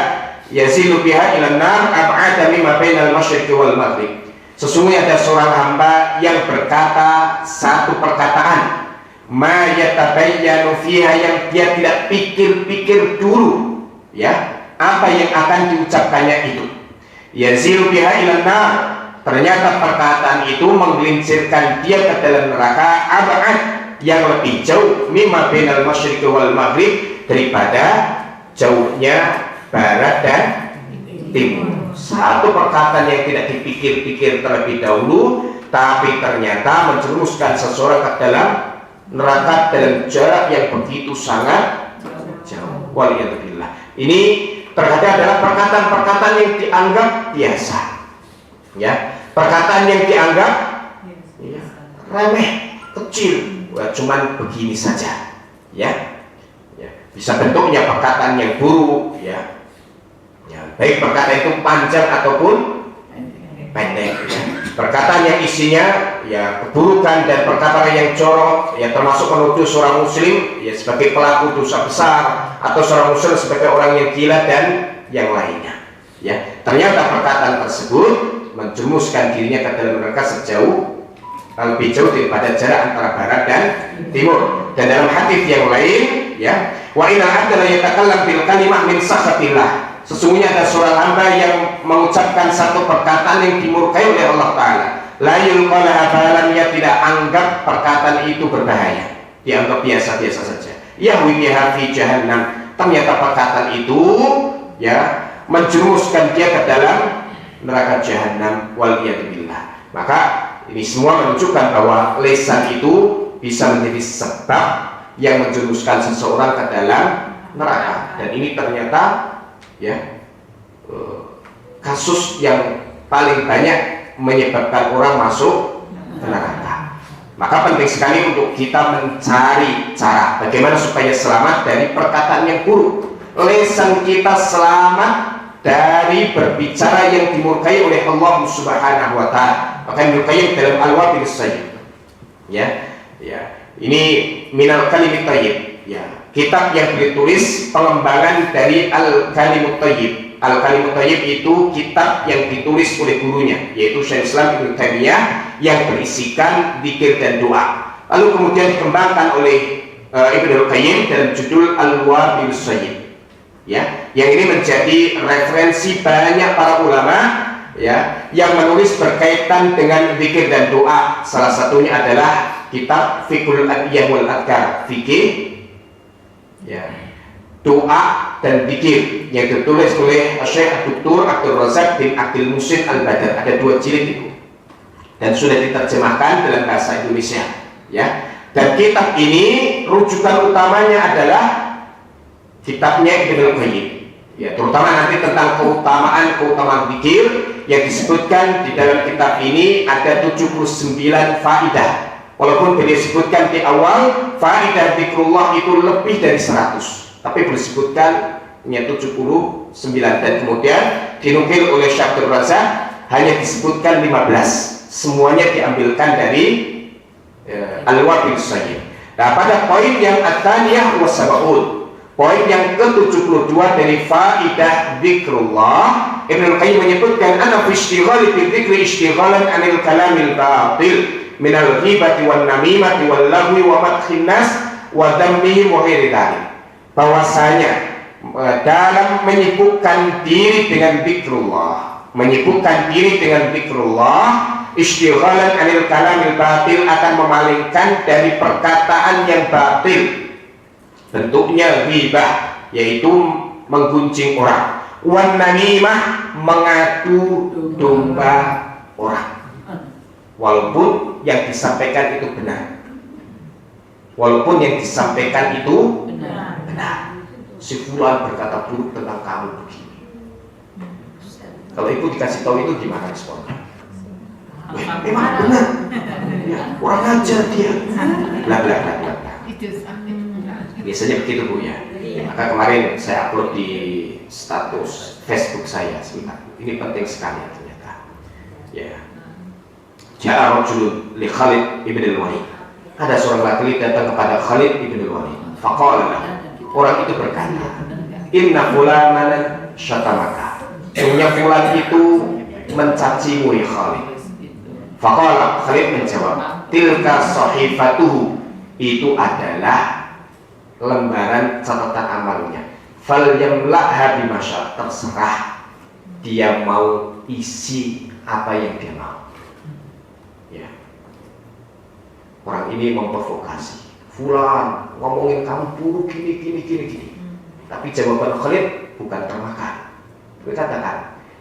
yazilu biha ila an-nar ab'ada mimma bainal masyriqi wal maghrib. Sesungguhnya ada seorang hamba yang berkata satu perkataan, ma yatabayyanu fiha, yang dia tidak pikir-pikir dulu ya apa yang akan diucapkannya itu, yazilu biha ila an-nar, ternyata perkataan itu menggelincirkan dia ke dalam neraka abad yang lebih jauh mimma bainal masyriqi wal maghrib, daripada jauhnya barat dan timur. Satu perkataan yang tidak dipikir-pikir terlebih dahulu, tapi ternyata menjerumuskan seseorang ke dalam neraka dalam jarak yang begitu sangat jauh. Waliyadzubillah. Ini terkadang adalah perkataan-perkataan yang dianggap biasa, ya, perkataan yang dianggap ya, remeh, kecil, cuman begini saja, ya, bisa bentuknya perkataan yang buruk, ya, baik perkataan itu panjang ataupun pendek, ya. Perkataan yang isinya ya keburukan dan perkataan yang jorok, ya, termasuk menuduh seorang muslim ya sebagai pelaku dosa besar, atau seorang muslim sebagai orang yang gila dan yang lainnya, ya. Ternyata perkataan tersebut menjerumuskan dirinya ke dalam neraka sejauh lebih jauh daripada jarak antara barat dan timur. Dan dalam hadis yang lain, ya, wa inna abda la yatakallam bil kalimah min sakhatillah, sesungguhnya ada seorang hamba yang mengucapkan satu perkataan yang dimurkai oleh Allah Ta'ala. La yulqala balan, ia tidak anggap perkataan itu berbahaya, dianggap biasa-biasa saja. Yahwi biha fi jahannam, ternyata perkataan itu ya menjerumuskan dia ke dalam neraka jahanam. Waliyadzubillah. Maka ini semua menunjukkan bahwa lisan itu bisa menjadi sebab yang menjerumuskan seseorang ke dalam neraka. Dan ini ternyata ya kasus yang paling banyak menyebabkan orang masuk neraka. Maka penting sekali untuk kita mencari cara bagaimana supaya selamat dari perkataan yang buruk. Lisan kita selamat dari berbicara yang dimurkai oleh Allah Subhanahu wa Ta'ala. Maka dimurkai dalam Al-Wabil Sayyid, ya, ini minal kalimit thayyib, ya, kitab yang ditulis pengembangan dari Al-Kalimut Thayyib. Al-Kalimut Thayyib itu kitab yang ditulis oleh gurunya, yaitu Syekhul Islam Ibnu Taimiyah, yang berisikan zikir dan doa. Lalu kemudian dikembangkan oleh Ibnu Qayyim dalam judul Al-Wabil Sayyid, ya, yang ini menjadi referensi banyak para ulama, ya, yang menulis berkaitan dengan zikir dan doa. Salah satunya adalah kitab Fiqhul Adhiyah wal Adhkar, fikih, ya, doa dan zikir, yang ditulis oleh Syekh Dr. Abdul Razak bin Abdul Muhsin Al-Badr. Ada 2 jilid itu dan sudah diterjemahkan dalam bahasa Indonesia, ya. Dan kitab ini rujukan utamanya adalah kitabnya Ibnu Qayyim, ya, terutama nanti tentang keutamaan zikir yang disebutkan di dalam kitab ini. Ada 79 faidah, walaupun beliau sebutkan di awal faidah zikrullah itu lebih dari 100, tapi beliau sebutkan 79, dan kemudian dinukil oleh Syekh Abdul Razak hanya disebutkan 15. Semuanya diambilkan dari Al-Wabil Sayyid. Nah, pada poin yang at-taniyah wa sab'un, poin yang ke-72 dari faidah zikrullah, Ibnu Qayyim menyebutkan anna fi ishtighali bi dzikri ishtighalan 'anil kalamil batil minal ghibati wan namimati wal lagwi wa madhin nas wa dhammihim wa ghairi dzalik. Bahwasanya dalam menyibukkan diri dengan zikrullah, istighalan 'anil kalamil batil, akan memalingkan dari perkataan yang batil. Bentuknya ghibah, yaitu menggunjing orang, wan namimah, mengadu domba orang, walaupun yang disampaikan itu benar. Si fulan berkata buruk tentang kamu begini. Kalau ibu dikasih tahu itu gimana responnya? Memang benar, ya, orang ajar dia, bla bla bla bla. Biasanya begitu, Bu, ya. Maka kemarin saya upload di status Facebook saya, sebentar. Ini penting sekali ternyata. Ya. Ja'a rajulun li Khalid ibn al-Walid. Ada seorang laki datang kepada Khalid ibn al-Walid. Faqala, orang itu berkata, inna fulanan syatamaka. Sesungguhnya fulan itu mencacimu ya Khalid. Faqala, Khalid menjawab, tilka sahifatuhu, itu adalah lembaran catatan amalnya. Fal yamla'ha bimasya, terserah dia mau isi apa yang dia mau. Ya. Orang ini memprovokasi. Fulan ngomongin kamu buruk gini. Tapi jawaban Khalid bukan termakan. Dia katakan,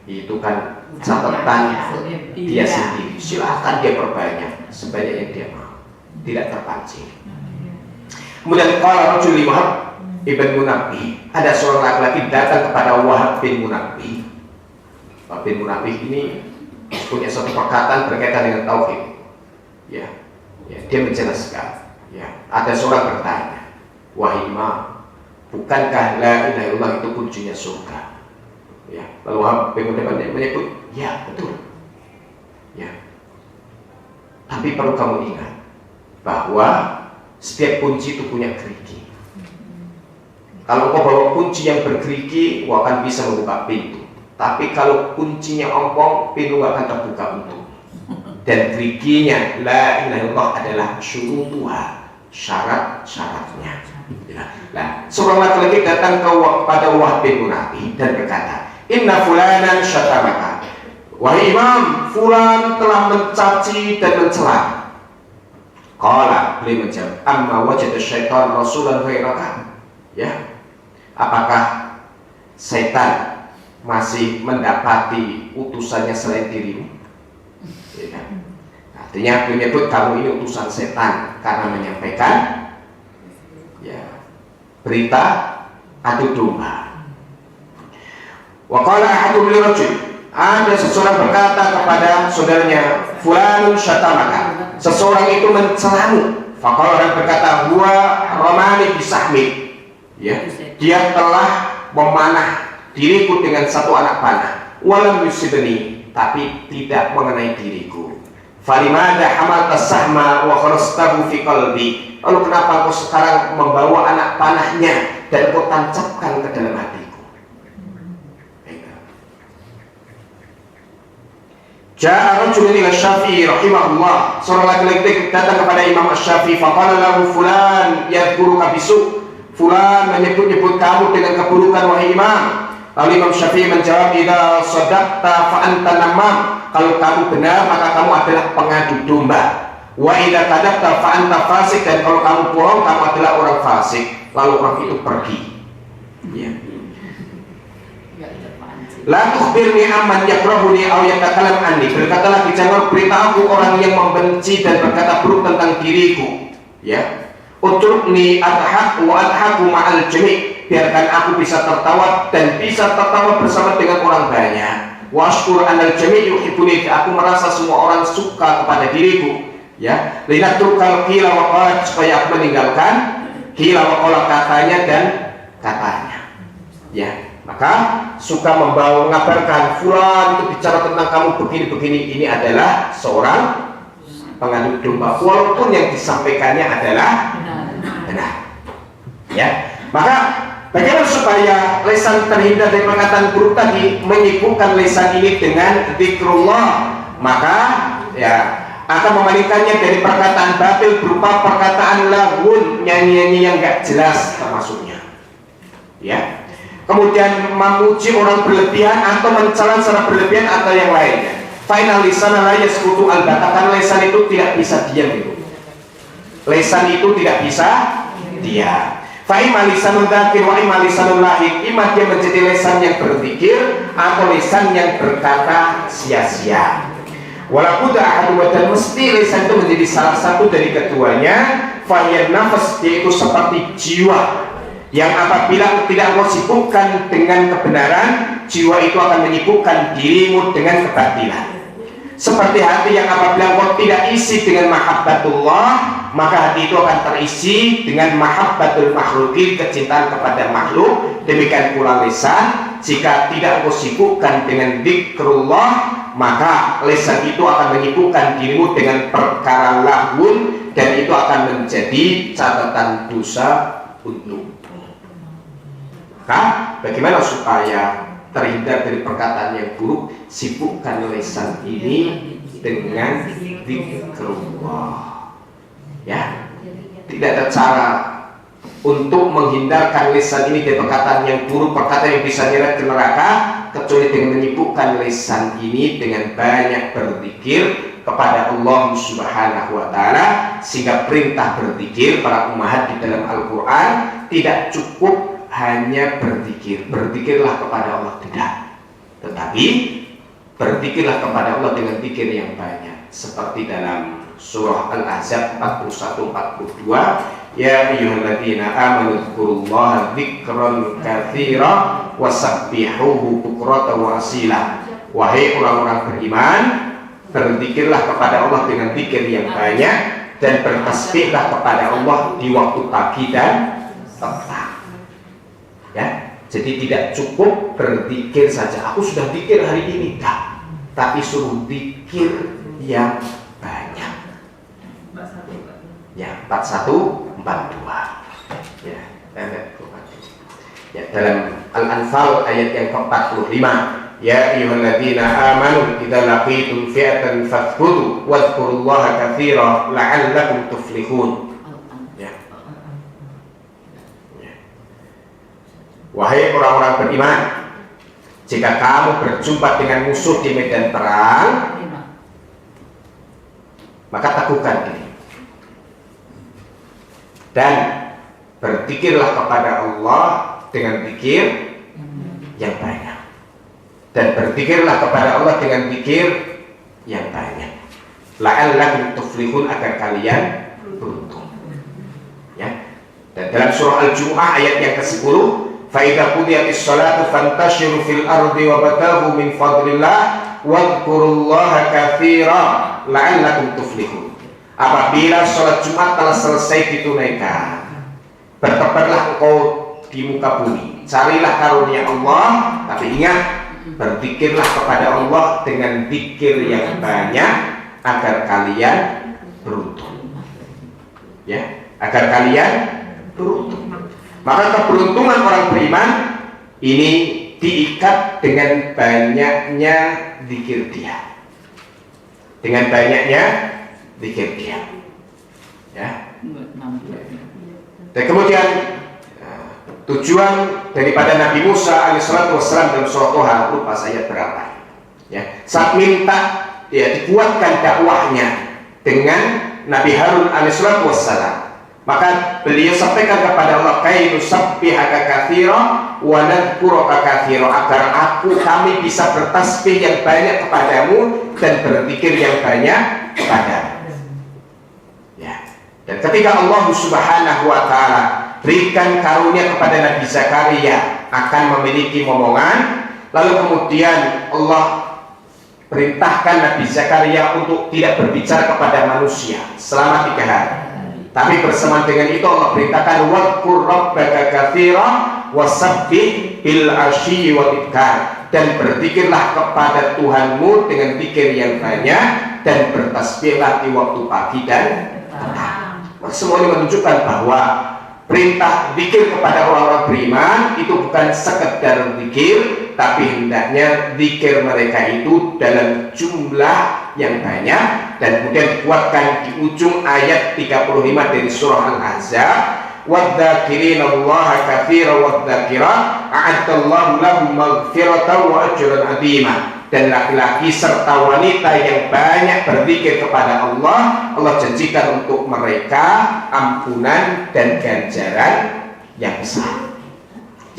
itu kan catatan dia sendiri. Silahkan dia perbanyak sebanyak yang dia mau. Tidak terpancing. Kemudian qala rajul Wahab ibn Munabbih, ada seorang laki-laki datang kepada Wahab bin Munabbih. Wahab bin Munabbih ini punya suatu perkataan berkaitan dengan tauhid. Ya, dia menjelaskan. Ya, ada seorang bertanya, wahai Imam, bukankah la ilaha illallah itu kuncinya surga? Ya, lalu Wahab bin Munabbih menyebut, ya betul. Ya, tapi perlu kamu ingat bahwa setiap kunci itu punya gerigi. Kalau kau bawa kunci yang bergerigi, kau akan bisa membuka pintu. Tapi kalau kuncinya ompong, pintu gak akan terbuka untuk. Dan geriginya la ilaha illallah adalah syurutuha, syarat-syaratnya. Nah, seorang laki-laki datang kepada Wahab bin Munabbih dan berkata, inna fulanan syatamaka, wahai Imam, fulan telah mencaci dan mencela. Qala, beliau menjawab, amma wajada syaitan rasulan ghairaka. Ya, apakah setan masih mendapati utusannya selain dirimu? Ya kan? Artinya menyebut kamu ini utusan setan karena menyampaikan ya berita adu domba. Wa qala ahadun li rajul, ada seseorang berkata kepada saudaranya, fulanun syatamaka, seseorang itu mencelamu. Faqala, orang berkata, huwa ramani bisahmi, ya, dia telah memanah diriku dengan satu anak panah, walam yusibni, tapi tidak mengenai diriku. Falimada hamalta sahma wa kharastahu fi qalbi, lalu kenapa kau sekarang membawa anak panahnya dan kau tancapkan ke dalam hatiku? Ja'a rajulun ila Syafi'i rahimahullah, seorang laki-laki datang kepada Imam Asy-Syafi'i, faqala lahu fulan yadhkuruka bisu, fulan menyebut-nyebut kamu dengan keburukan wahai Imam. Lalu Imam Syafi'i menjawab, idza shadaqta fa anta namam, kalau kamu benar maka kamu adalah pengadu domba. Wa idza kadabta fa anta fasik, dan kalau kamu bohong kamu adalah orang fasik. Lalu orang itu pergi. Ya. La tukhbirni amman yakrahuni aw yatakalam anni, berkatalah jangan beritahu orang yang membenci dan berkata buruk tentang diriku. Ya. Utrukni adhaq wa adhaku ma'al jami', biarkan aku bisa tertawa dan bisa tertawa bersama dengan orang banyak. Wa ashkur anal jami' yuhibbuni, aku merasa semua orang suka kepada diriku. Ya, linatrukal qila wa qala, supaya aku meninggalkan qila wa qala, katanya dan katanya. Ya, maka suka membawa mengabarkan fulan itu bicara tentang kamu begini-begini, ini adalah seorang pengadu domba walaupun yang disampaikannya adalah benar. Ya, maka bagaimana supaya lisan terhindar dari perkataan buruk tadi? Menyibukkan lisan ini dengan zikrullah, maka ya akan memalingkannya dari perkataan batil berupa perkataan lagun, nyanyi-nyanyi yang gak jelas termasuknya. Ya. Kemudian memuji orang berlebihan atau mencela secara berlebihan atau yang lainnya. Final lisan la yasqutu al-bata, lisan itu tidak bisa diam itu. Lisan itu tidak bisa diam. Fa imma lisanun dzakir wa imma lisanun lahid, imma dia menjadi lisan yang berzikir atau lisan yang berkata sia-sia. Walaupun ahadu, dan mesti lisan itu menjadi salah satu dari keduanya. Fa hiya nafas, yaitu seperti jiwa yang apabila tidak kau sibukkan dengan kebenaran, jiwa itu akan menyibukkan dirimu dengan kebatilan. Seperti hati yang apabila kau tidak isi dengan mahabbatullah, maka hati itu akan terisi dengan mahabbatul makhlukin, kecintaan kepada makhluk. Demikian pula lisan, jika tidak kau sibukkan dengan zikrullah, maka lisan itu akan menyibukkan dirimu dengan perkara lahun, dan itu akan menjadi catatan dosa untukmu. Maka bagaimana supaya terhindar dari perkataan yang buruk? Sibukkan lisan ini dengan zikrullah. Ya, tidak ada cara untuk menghindarkan lisan ini dari perkataan yang buruk, perkataan yang bisa nyeret ke neraka, kecuali dengan menyibukkan lisan ini dengan banyak berzikir kepada Allah Subhanahu wa taala, sehingga perintah berzikir para ummahat di dalam Al-Qur'an tidak cukup hanya berzikir. Berzikirlah kepada Allah, tidak. Tetapi berzikirlah kepada Allah dengan zikir yang banyak, seperti dalam surah Al-Ahzab 41-42, ya ayyuhalladzina amanu dzkurullaha dzikran katsira wasabbihuhu bukratan wa asila. Wahai orang-orang beriman, berzikirlah kepada Allah dengan zikir yang banyak dan bertasbihlah kepada Allah di waktu pagi dan petang. Ya, jadi tidak cukup berzikir saja. Aku sudah zikir hari ini, enggak. Tapi suruh zikir yang banyak. Ya, 41 42. Ya, dalam Al-Anfal ayat yang ke-45, ya ayyuhalladzina amanu idza laqitum fi'atan fathbutu wadhkurullaha katsira la'allakum tuflihun. Ya. Wahai orang-orang beriman, jika kamu berjumpa dengan musuh di medan perang, maka teguhkan diri dan berzikirlah kepada Allah dengan zikir yang banyak, dan berzikirlah kepada Allah dengan zikir yang banyak, la'allakum tuflihun, agar kalian beruntung. Ya. Dan dalam surah Al-Jumu'ah ayat yang ke-10, fa idza qudiyatis shalatu fantashiru fil ardi wabtaghu min fadlillah wadhkurullaha katsira la'allakum tuflihun. Apabila sholat Jumat telah selesai ditunaikan, bertebarlah engkau di muka bumi, carilah karunia Allah, tapi ingat, berzikirlah kepada Allah dengan zikir yang banyak agar kalian beruntung. Ya, agar kalian beruntung. Maka keberuntungan orang beriman ini diikat dengan banyaknya zikir dia. Dengan banyaknya zikir dia. Ya. Dan kemudian tujuan daripada Nabi Musa alaihissalatu wassalam dalam surah Toha, lupa ayat berapa, ya, saat minta ya dikuatkan dakwahnya dengan Nabi Harun alaihissalatu wassalam, maka beliau sampaikan kepada Allah, kay nusabbihaka katsira wa nadhkuruka katsira, agar kami bisa bertasbih yang banyak kepadamu dan berzikir yang banyak kepadamu. Ya. Dan ketika Allah Subhanahu wa taala berikan karunia kepada Nabi Zakaria akan memiliki momongan, lalu kemudian Allah perintahkan Nabi Zakaria untuk tidak berbicara kepada manusia selama 3 hari. Tapi bersamaan dengan itu Allah perintahkan wadhkur rabbaka katsira wasabbih bil asyi wal ibkar, dan berzikirlah kepada Tuhanmu dengan zikir yang banyak dan bertasbihlah di waktu pagi dan petang. Semua ini menunjukkan bahwa perintah zikir kepada orang-orang beriman itu bukan sekedar zikir, tapi hendaknya zikir mereka itu dalam jumlah yang banyak, dan kemudian dikuatkan di ujung ayat 35 dari surah Al-Ahzab, wadzakirinallaha katsiran wadzakirat a'addallahu lahum maghfiratan wa ajran 'azima. Dan laki-laki serta wanita yang banyak berzikir kepada Allah, Allah janjikan untuk mereka ampunan dan ganjaran yang besar.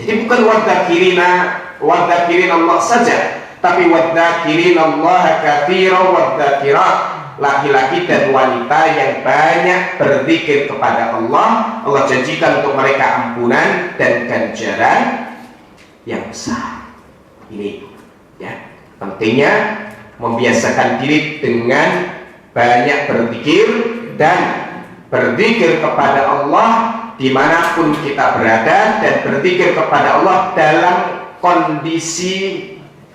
Jadi bukan wadzakirin Allah saja, tapi wadzakirin Allah katsiran wadzakirat, laki-laki dan wanita yang banyak berzikir kepada Allah, Allah janjikan untuk mereka ampunan dan ganjaran yang besar. Ini ya, pentingnya membiasakan diri dengan banyak berzikir dan berzikir kepada Allah dimanapun kita berada, dan berzikir kepada Allah dalam kondisi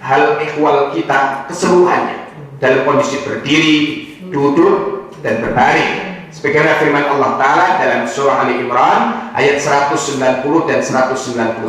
hal ehwal kita keseluruhannya, dalam kondisi berdiri, duduk, dan berbaring. Sebagaimana firman Allah Ta'ala dalam surah Ali Imran ayat 190 dan 191,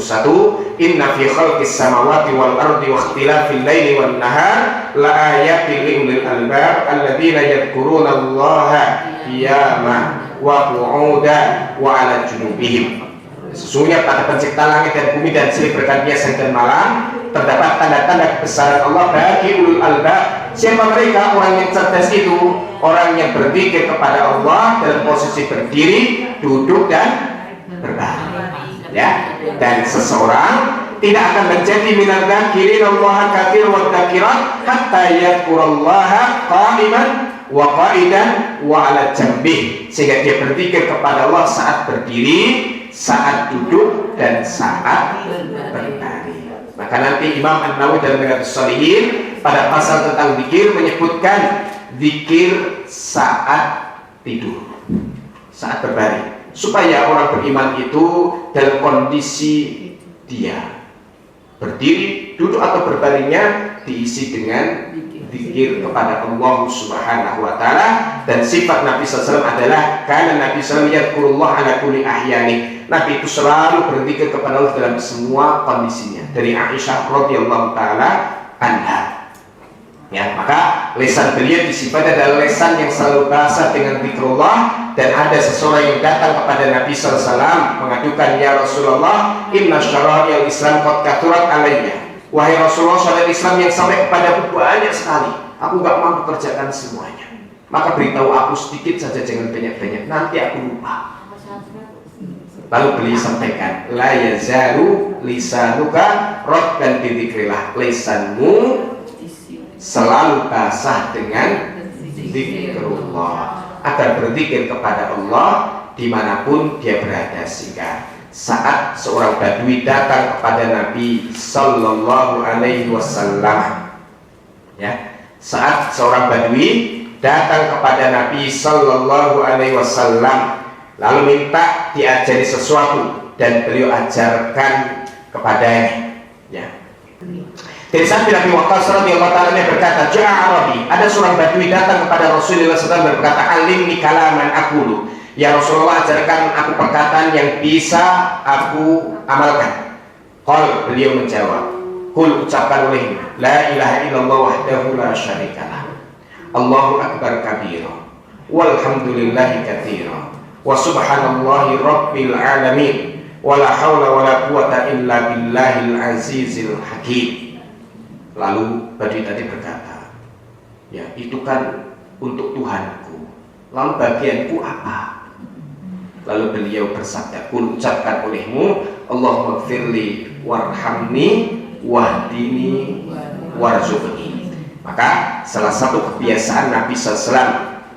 inna fi khalqis samawati wal ardi wa ikhtilafil laili wan nahar la ayatin liulil albab alladzina yadhkuruna Allaha qiyaman wa qu'udan wa 'ala junubihim. Sesungguhnya pada penciptaan langit dan bumi dan silih bergantinya siang dan malam, terdapat tanda-tanda kebesaran Allah bagi ulul albab. Siapa mereka? Orang yang cerdas itu orang yang berzikir kepada Allah dalam posisi berdiri, duduk, dan berbaring. Ya, dan seseorang tidak akan menjadi minal dzakirin Allah katsir wa dzakirat hatta yadhkurallaha qa'iman wa qa'idan wa 'ala jambih, sehingga dia berzikir kepada Allah saat berdiri, saat duduk, dan saat berbaring. Maka nanti Imam An-Nawawi dalam Riyadhus Shalihin pada pasal tentang zikir menyebutkan zikir saat tidur, saat berbaring, supaya orang beriman itu dalam kondisi dia berdiri, duduk atau berbaringnya diisi dengan zikir kepada Allah Subhanahu wa taala. Dan sifat Nabi SAW adalah karena Nabi SAW yadhkurullah ala kulli ahyani. Nabi itu selalu berzikir kepada Allah dalam semua kondisinya. Dari Aisyah radhiyallahu taala anha. Ya, maka lisan beliau disifat adalah lisan yang selalu basah dengan zikrullah. Dan ada seseorang yang datang kepada Nabi SAW mengadukan, ya Rasulullah, inna syara'iyal Islam qad kathurat alayya. Wahai Rasulullah, syariat Islam yang sampai kepada aku banyak sekali, aku gak mampu kerjakan semuanya. Maka beritahu aku sedikit saja, jangan banyak-banyak, nanti aku lupa. Lalu beliau sampaikan, la yazalu lisanuka raddan bi dzikrillah. Lisanmu selalu basah dengan zikrullah, agar berzikir kepada Allah dimanapun dia berada. Sehingga saat seorang badui datang kepada Nabi Sallallahu Alaihi Wasallam, ya, saat seorang badui datang kepada Nabi Sallallahu Alaihi Wasallam lalu minta diajari sesuatu dan beliau ajarkan kepadanya, ya. Dari sahabat Nabi Waqqas radhiyallahu ta'ala berkata, ja'a Arabi, ada seorang badui datang kepada Rasulullah SAW berkata, alimni kalaman aqulu, ya Rasulullah, ajarkan aku perkataan yang bisa aku amalkan. Qal, beliau menjawab, qul, ucapkan olehmu, la ilaha illallah wahdahu la syarikalah, Allahu akbar kabira, walhamdulillahi katsira, wa subhanallahi rabbil alamin, wala haula wala quwata illa billahil azizil hakim. Lalu badui tadi berkata, ya itu kan untuk Tuhanku, lalu bagianku apa? Lalu beliau bersabda, kul, ucapkan olehmu, Allahumma gfirli warhamni wahdini warzuqni. Maka salah satu kebiasaan Nabi SAW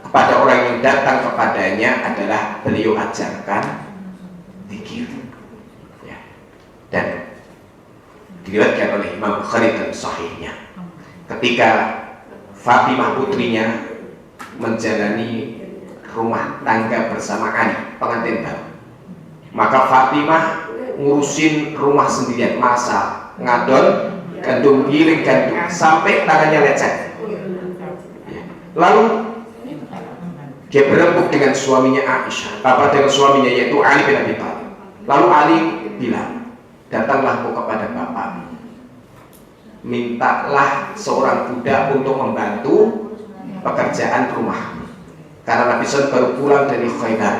kepada orang yang datang kepadanya adalah beliau ajarkan zikir, ya. Dan diriwayatkan oleh Imam Bukhari dalam sahihnya, ketika Fatimah putrinya menjalani rumah tangga bersama Ali, pengantin baru, maka Fatimah ngurusin rumah sendirian, masak, ngadon, gandum, giling gandum sampai tangannya lecet. Lalu dia berembuk dengan suaminya Aisyah, dengan suaminya yaitu Ali bin Abi Thalib. Lalu Ali bilang, datanglah kau kepada bapak, mintalah seorang budak untuk membantu pekerjaan rumah, karena Nabi SAW baru pulang dari Khaybar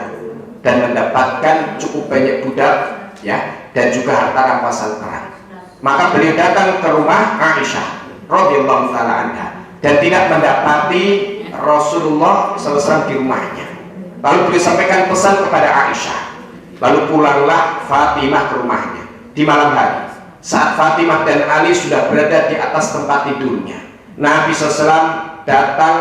dan mendapatkan cukup banyak budak, ya, dan juga harta rampasan perang. Maka beliau datang ke rumah Aisyah radhiyallahu taala anha dan tidak mendapati Rasulullah SAW di rumahnya. Lalu beliau sampaikan pesan kepada Aisyah. Lalu pulanglah Fatimah ke rumahnya di malam hari, saat Fatimah dan Ali sudah berada di atas tempat tidurnya. Nabi SAW datang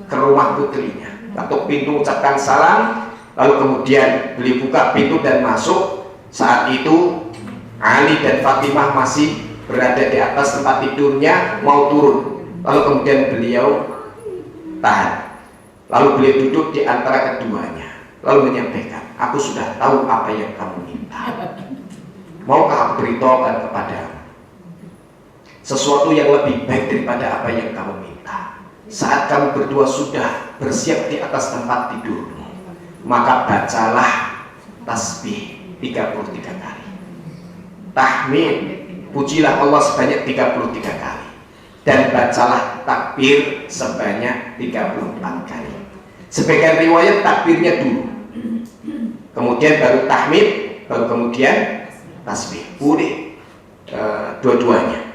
ke rumah putrinya, ketuk pintu, ucapkan salam, lalu kemudian beliau buka pintu dan masuk. Saat itu Ali dan Fatimah masih berada di atas tempat tidurnya, mau turun. Lalu kemudian beliau tahan, lalu beliau duduk di antara keduanya, lalu menyampaikan, aku sudah tahu apa yang kamu minta. Maukah aku beritahukan kepadamu sesuatu yang lebih baik daripada apa yang kamu minta? Saat kamu berdua sudah bersiap di atas tempat tidurmu, maka bacalah tasbih 33 kali, tahmid, pujilah Allah sebanyak 33 kali, dan bacalah takbir sebanyak 34 kali. Sebagian riwayat takbirnya dulu, kemudian baru tahmid, baru kemudian tasbih, boleh dua-duanya.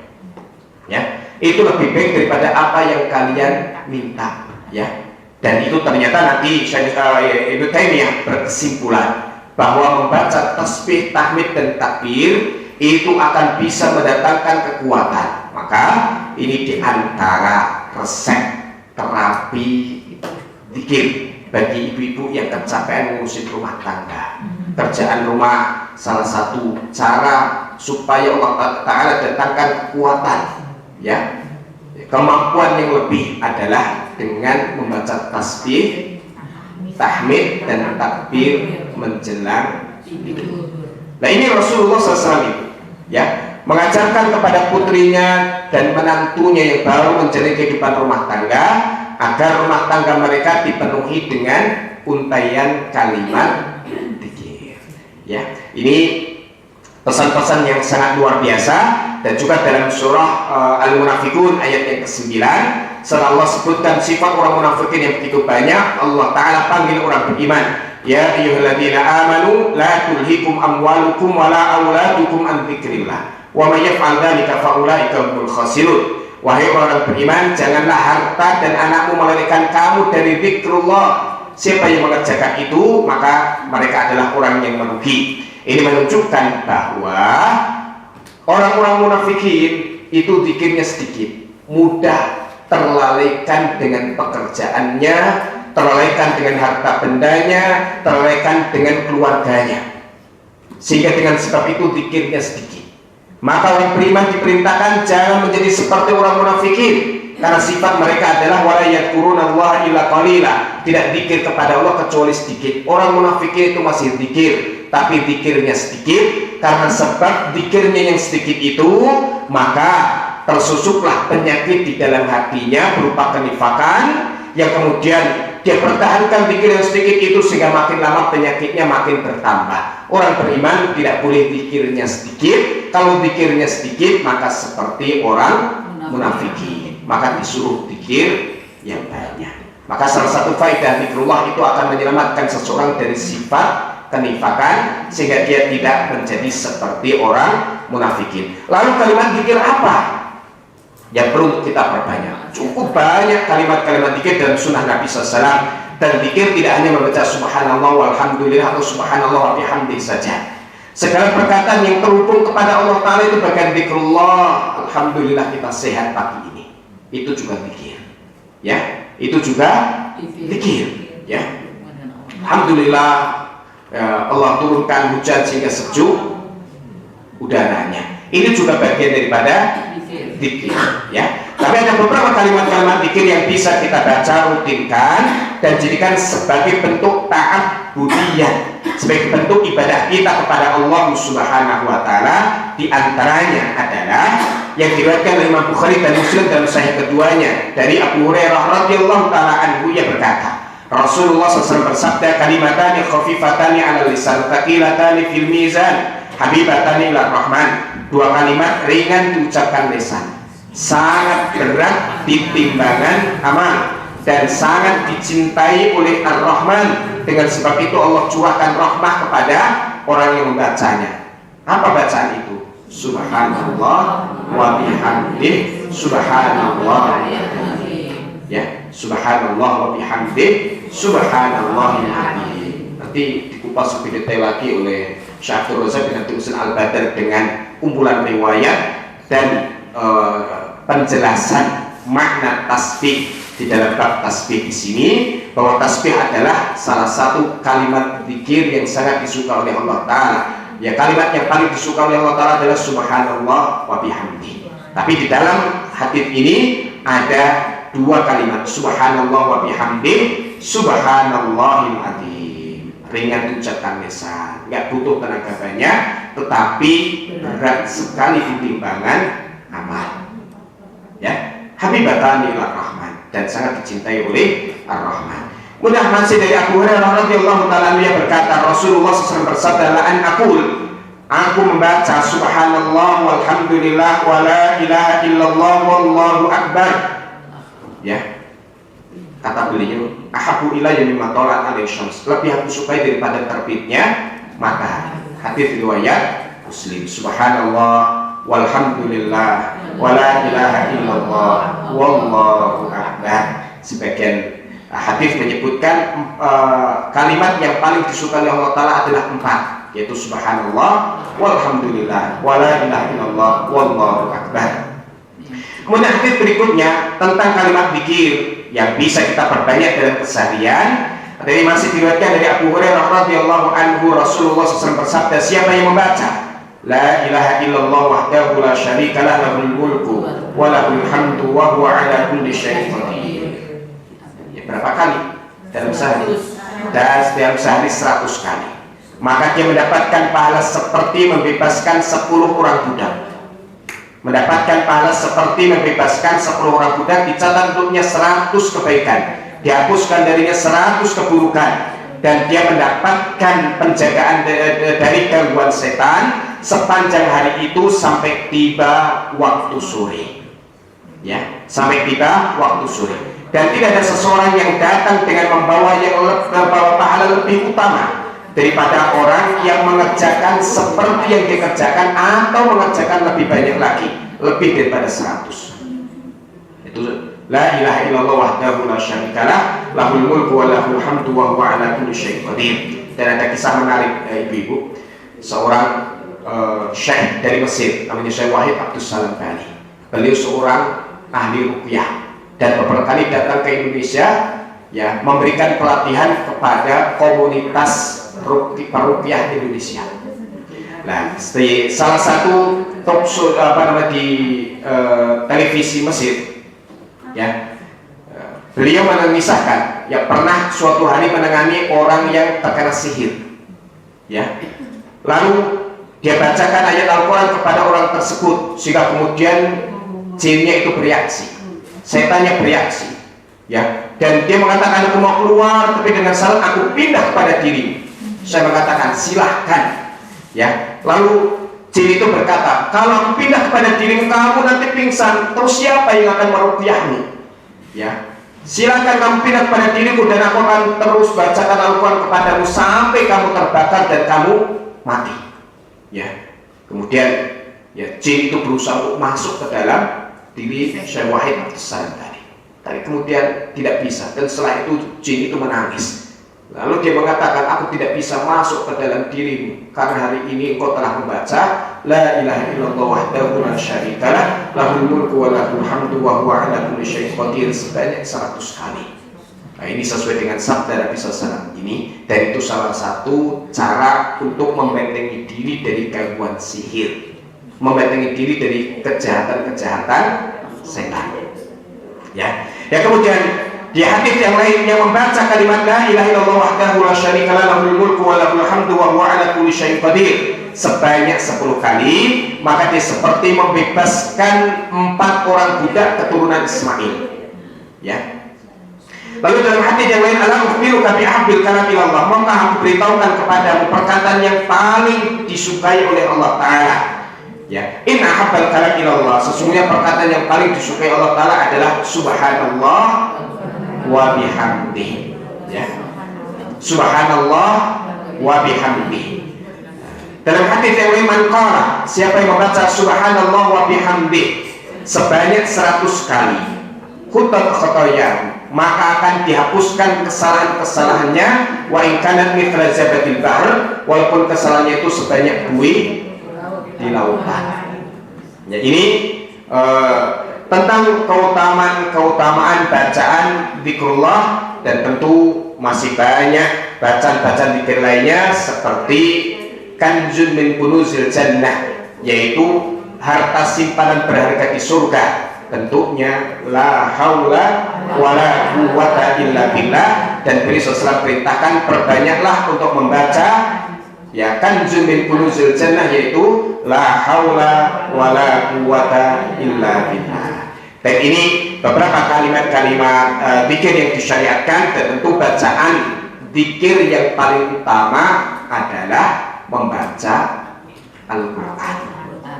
Ya, itu lebih baik daripada apa yang kalian minta, ya. Dan itu ternyata nanti Ibnu Taimiyah berkesimpulan bahwa membaca tasbih, tahmid dan takbir itu akan bisa mendatangkan kekuatan. Maka ini diantara resep terapi zikir bagi ibu-ibu yang kecapean ngurusin rumah tangga, kerjaan rumah. Salah satu cara supaya Allah Ta'ala datangkan kekuatan, ya, kemampuan yang lebih adalah dengan membaca tasbih, tahmid dan takbir menjelang tidur. Nah, ini Rasulullah SAW itu, ya, mengajarkan kepada putrinya dan menantunya yang baru menjalani kehidupan rumah tangga agar rumah tangga mereka dipenuhi dengan untaian kalimat dzikir. Ya, ini pesan-pesan yang sangat luar biasa. Dan juga dalam surah Al-Munafikun ayat yang ke-9, setelah Allah sebutkan sifat orang munafikin yang begitu banyak, Allah Ta'ala panggil orang beriman, ya ayyuhalladzina amanu la tulhikum amwalukum wala auladukum an dzikrillah wa may yaf'al dzalika fa ulaika humul khasirun. Wahai orang beriman, janganlah harta dan anakmu melarikan kamu dari zikrullah. Siapa yang mengerjakan itu, maka mereka adalah orang yang merugi. Ini menunjukkan bahwa orang-orang munafikin itu zikirnya sedikit, mudah terlalaikan dengan pekerjaannya, terlalaikan dengan harta bendanya, terlalaikan dengan keluarganya. Sehingga dengan sebab itu zikirnya sedikit. Maka orang beriman diperintahkan jangan menjadi seperti orang munafikin, karena sifat mereka adalah wala yadhkurunallaha illa qalila, tidak zikir kepada Allah kecuali sedikit. Orang munafikin itu masih zikir, tapi zikirnya sedikit. Karena sebab zikirnya yang sedikit itu, maka tersusuklah penyakit di dalam hatinya berupa kenifakan, yang kemudian dia pertahankan zikir yang sedikit itu sehingga makin lama penyakitnya makin bertambah. Orang beriman tidak boleh zikirnya sedikit. Kalau zikirnya sedikit, maka seperti orang munafikin, maka disuruh zikir yang banyak. Maka salah satu faedah zikrullah itu akan menyelamatkan seseorang dari sifat kenifakan sehingga dia tidak menjadi seperti orang munafikin. Lalu kalimat zikir apa yang perlu kita perbanyak? Cukup banyak kalimat-kalimat zikir dalam sunnah Nabi SAW. Dan zikir tidak hanya membaca subhanallah walhamdulillah atau subhanallah wa bihamdihi saja. Segala perkataan yang terhubung kepada Allah Ta'ala itu bagian zikrullah. Alhamdulillah kita sehat pagi ini, itu juga zikir, ya, itu juga zikir, ya. Alhamdulillah, ya, Allah turunkan hujan sehingga sejuk udaranya. Ini juga bagian daripada zikir, ya. Tapi ada beberapa kalimat-kalimat zikir yang bisa kita baca, rutinkan dan jadikan sebagai bentuk taat budiyah, sebagai bentuk ibadah kita kepada Allah Subhanahu wa Ta'ala. Di antaranya adalah yang diriwayatkan oleh Imam Bukhari dan Muslim dalam sahih keduanya dari Abu Hurairah radhiyallahu taala anhu, yang berkata, Rasulullah SAW bersabda, kalimatani khafifatani 'ala lisan, thaqilatani fil mizan, habibatani ila rahman. Dua kalimat ringan diucapkan lisan, sangat berat di timbangan amal, dan sangat dicintai oleh Ar-Rahman. Dengan sebab itu Allah curahkan rahmah kepada orang yang membacanya. Apa bacaan itu? Subhanallah wa bihamdih, subhanallah, ya, subhanallah wa bihamdih, subhanallah. Nanti dikupas lebih detail lagi oleh Syaikhul Razak bin Abdul Husain Al-Badr dengan kumpulan riwayat dan penjelasan makna tasbih di dalam bab tasbih di sini, bahwa tasbih adalah salah satu kalimat zikir yang sangat disuka oleh Allah Ta'ala. Ya, kalimat yang paling disuka oleh Allah Ta'ala adalah subhanallah wa bihamdi. Tapi di dalam hadits ini ada dua kalimat, subhanallah wa bihamdi, subhanallahil azim. Ringan diucapkan lisan, nggak butuh tenaga banyak, tetapi berat sekali di timbangan amal, ya. Habibatani ila rahman, dan sangat dicintai oleh Ar-Rahman. Mudah masih dari Abu Hurairah radhiyallahu taala dia berkata, Rasulullah SAW bersabda, la'an aku membaca subhanallah walhamdulillah wa la ilaha illallah wallahu akbar, ya. Kata beliau, ahabbu ilayya mimma tala'at alaihi syams, lebih aku sukai daripada terbitnya matahari. Hadis riwayat Muslim. Subhanallah walhamdulillah, wala ilaha illallah, wallahu akbar. Sebagian hadis menyebutkan kalimat yang paling disukai oleh Allah Ta'ala adalah 4, yaitu subhanallah, walhamdulillah, wala ilaha illallah, wallahu akbar. Kemudian hadis berikutnya tentang kalimat zikir yang bisa kita perbanyak dalam keseharian. Dari masih diriwayatkan dari Abu Hurairah radhiyallahu anhu, Rasulullah SAW bersabda, siapa yang membaca la ilaha illallah wahdahu la syarika lah, lahul mulku wa lahul hamdu wa huwa ala kulli syai'in qadir. Ya, berapa kali dalam sehari? Dalam sehari 100 kali. Maka dia mendapatkan pahala seperti membebaskan 10 orang budak. Mendapatkan pahala seperti membebaskan 10 orang budak, dicatat untuknya 100 kebaikan, dihapuskan darinya 100 keburukan, dan dia mendapatkan penjagaan dari gangguan setan sepanjang hari itu sampai tiba waktu sore. Ya, sampai tiba waktu sore. Dan tidak ada seseorang yang datang dengan membawa pahala lebih utama daripada orang yang mengerjakan seperti yang dikerjakan atau mengerjakan lebih banyak lagi, lebih daripada 100. Itu la ilaha illallah wahdahu la syarikalah, lahul mulku wa lahul hamdu wa huwa ala kulli syai'in qadir. Dan ada kisah menarik, ibu-ibu. Seorang syekh dari Mesir namanya Syekh Wahid Abdus Salam Bali. Beliau seorang ahli ruqyah dan beberapa kali datang ke Indonesia, ya, memberikan pelatihan kepada komunitas peruqyah Indonesia. Nah, di salah satu talk show di televisi Mesir, ya, beliau mengisahkan, ya, pernah suatu hari menangani orang yang terkena sihir, ya, lalu dia bacakan ayat Al-Quran kepada orang tersebut sehingga kemudian jinnya itu bereaksi, setannya bereaksi, ya, dan dia mengatakan aku mau keluar, tapi dengan syarat aku pindah kepada diri. Saya mengatakan silahkan, ya. Lalu jin itu berkata, kalau aku pindah kepada diri kamu nanti pingsan, terus siapa yang akan meruqyahmu? Ya, silakan kamu pindah kepada diriku dan aku akan terus bacakan Al-Quran kepadamu sampai kamu terbakar dan kamu mati. Ya, kemudian, ya, jin itu berusaha untuk masuk ke dalam diri Syekh Wahid Abdus Salam tadi. Tapi kemudian tidak bisa, dan setelah itu jin itu menangis. Lalu dia mengatakan, aku tidak bisa masuk ke dalam dirimu karena hari ini engkau telah membaca la ilaha illallah wahdahu la syarikalah, lahul mulku wa lahul hamdu wa huwa ala kulli syai'in qadir sebanyak 100 kali. Nah, ini sesuai dengan sabda Nabi SAW ini, dan itu salah satu cara untuk membentengi diri dari gangguan sihir, membentengi diri dari kejahatan-kejahatan setan. Ya, kemudian di hadis yang lain yang membaca kalimat la ilaha illallah wahdahu la syarikalah, lahul mulku wa lahul hamdu wa huwa ala kulli syai'in qadir sebanyak 10 kali, maka dia seperti membebaskan 4 orang budak keturunan Ismail. Ya. Lalu dalam hadis yang lain, ala ukhbiruka bi ahabbil kalam ilallah, maka aku beritahukan kepadamu perkataan yang paling disukai oleh Allah Ta'ala. Ya, in ahabbal kalam ilallah, sesungguhnya perkataan yang paling disukai Allah Ta'ala adalah subhanallah wa bihamdi. Ya, subhanallah wa bihamdi. Dalam hadis yang lain, man qala, siapa yang membaca subhanallah wa bihamdi sebanyak 100 kali, khutat khotoyah, maka akan dihapuskan kesalahan-kesalahannya, wa in kanat mithla zabadil bahr, walaupun kesalahannya itu sebanyak buih di lautan. Ya, ini tentang keutamaan bacaan zikrullah, dan tentu masih banyak bacaan-bacaan zikir lainnya seperti kanjun min kunuzil jannah, yaitu harta simpanan berharga di surga. Tentunya la haula wala quwwata illa billah, dan beliau SAW perintahkan perbanyaklah untuk membaca, ya, kanjun min kunuzil jannah, yaitu la haula wala quwwata illa billah. Dan ini beberapa kalimat-kalimat zikir yang disyariatkan, dan tentu bacaan zikir yang paling utama adalah membaca Al-Quran.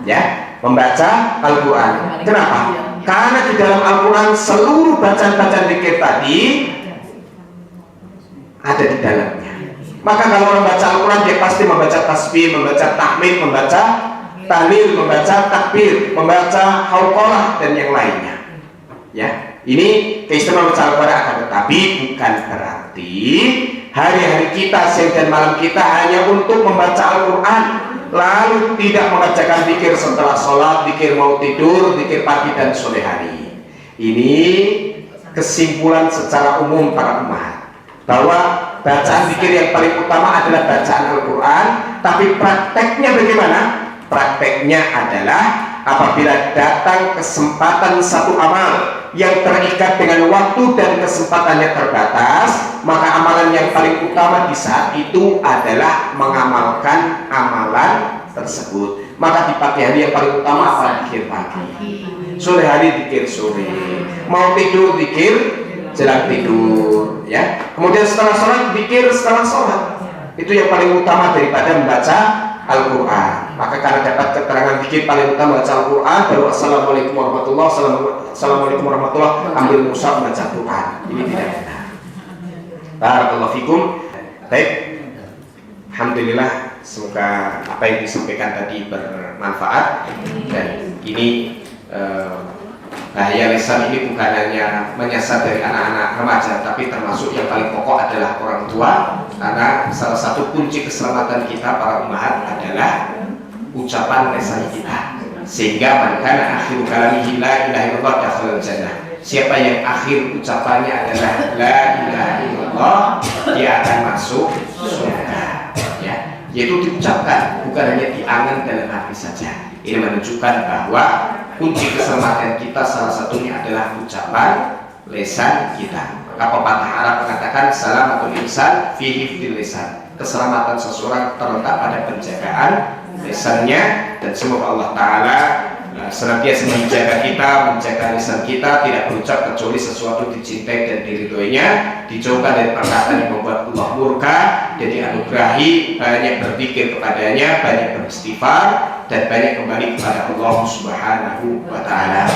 Ya, membaca Al-Quran. Kenapa? Karena di dalam Al-Quran seluruh bacaan-bacaan zikir tadi ada di dalamnya. Maka kalau orang baca Al-Quran, dia pasti membaca tasbih, membaca tahmid, membaca tahlil, membaca takbir, membaca hauqalah dan yang lainnya. Ya, ini keistimewaan baca Al-Quran, akan tetapi bukan berarti hari-hari kita, siang dan malam kita hanya untuk membaca Al-Quran, lalu tidak mengerjakan zikir setelah sholat, zikir mau tidur, zikir pagi dan sore hari. Ini kesimpulan secara umum para umat bahwa bacaan zikir yang paling utama adalah bacaan Al-Quran. Tapi prakteknya bagaimana? Prakteknya adalah apabila datang kesempatan satu amal yang terikat dengan waktu dan kesempatannya terbatas, maka amalan yang paling utama di saat itu adalah mengamalkan amalan tersebut. Maka di pagi hari yang paling utama apa? Zikir pagi, sore hari zikir sore, mau tidur zikir jelang tidur, ya. Kemudian setelah sholat zikir setelah sholat. Itu yang paling utama daripada membaca Al-Quran. Maka karena dapat keterangan zikir paling utama baca Al-Quran, baru assalamualaikum warahmatullahi assalamualaikum warahmatullahi ambil mushaf baca Quran. Ini tidak benar. Barakallahu fikum. Baik, alhamdulillah, semoga apa yang disampaikan tadi bermanfaat. Dan ini bahaya lisan ini bukan hanya menyasar dari anak-anak remaja, tapi termasuk yang paling pokok adalah orang tua. Karena salah satu kunci keselamatan kita para ummahat adalah ucapan lisan kita. Sehingga man kana akhiru kalamihi la ilaha illallah dakhala jannah. Siapa yang akhir ucapannya adalah la ilaha illallah, dia akan masuk surga. Ya, yaitu diucapkan, bukan hanya diangan dalam hati saja. Ini menunjukkan bahwa kunci keselamatan kita salah satunya adalah ucapan lisan kita. Maka pepatah Arab mengatakan salamatul insan fi hifdzil lisan. Keselamatan seseorang terletak pada penjagaan lisannya, dan semoga Allah Ta'ala senantiasa menjaga kita, menjaga lisan kita, tidak berucap kecuali sesuatu dicintai dan diridhoinya, dijauhkan dari perkataan yang membuat Allah murka, dan dianugerahi banyak berzikir kepadanya, banyak beristighfar, dan banyak kembali kepada Allah Subhanahu wa Ta'ala.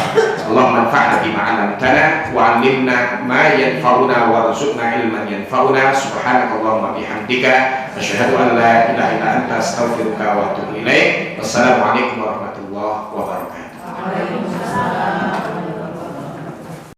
Allah manfa'na bima 'allamtana wa 'allimna ma yanfa'una warzuqna ilman yanfa'una. Subhanakallahumma bihamdika asyhadu an la ilaha illa anta astaghfiruka wa atubu ilaik. Wassalamualaikum warahmatullahi wabarakatuh.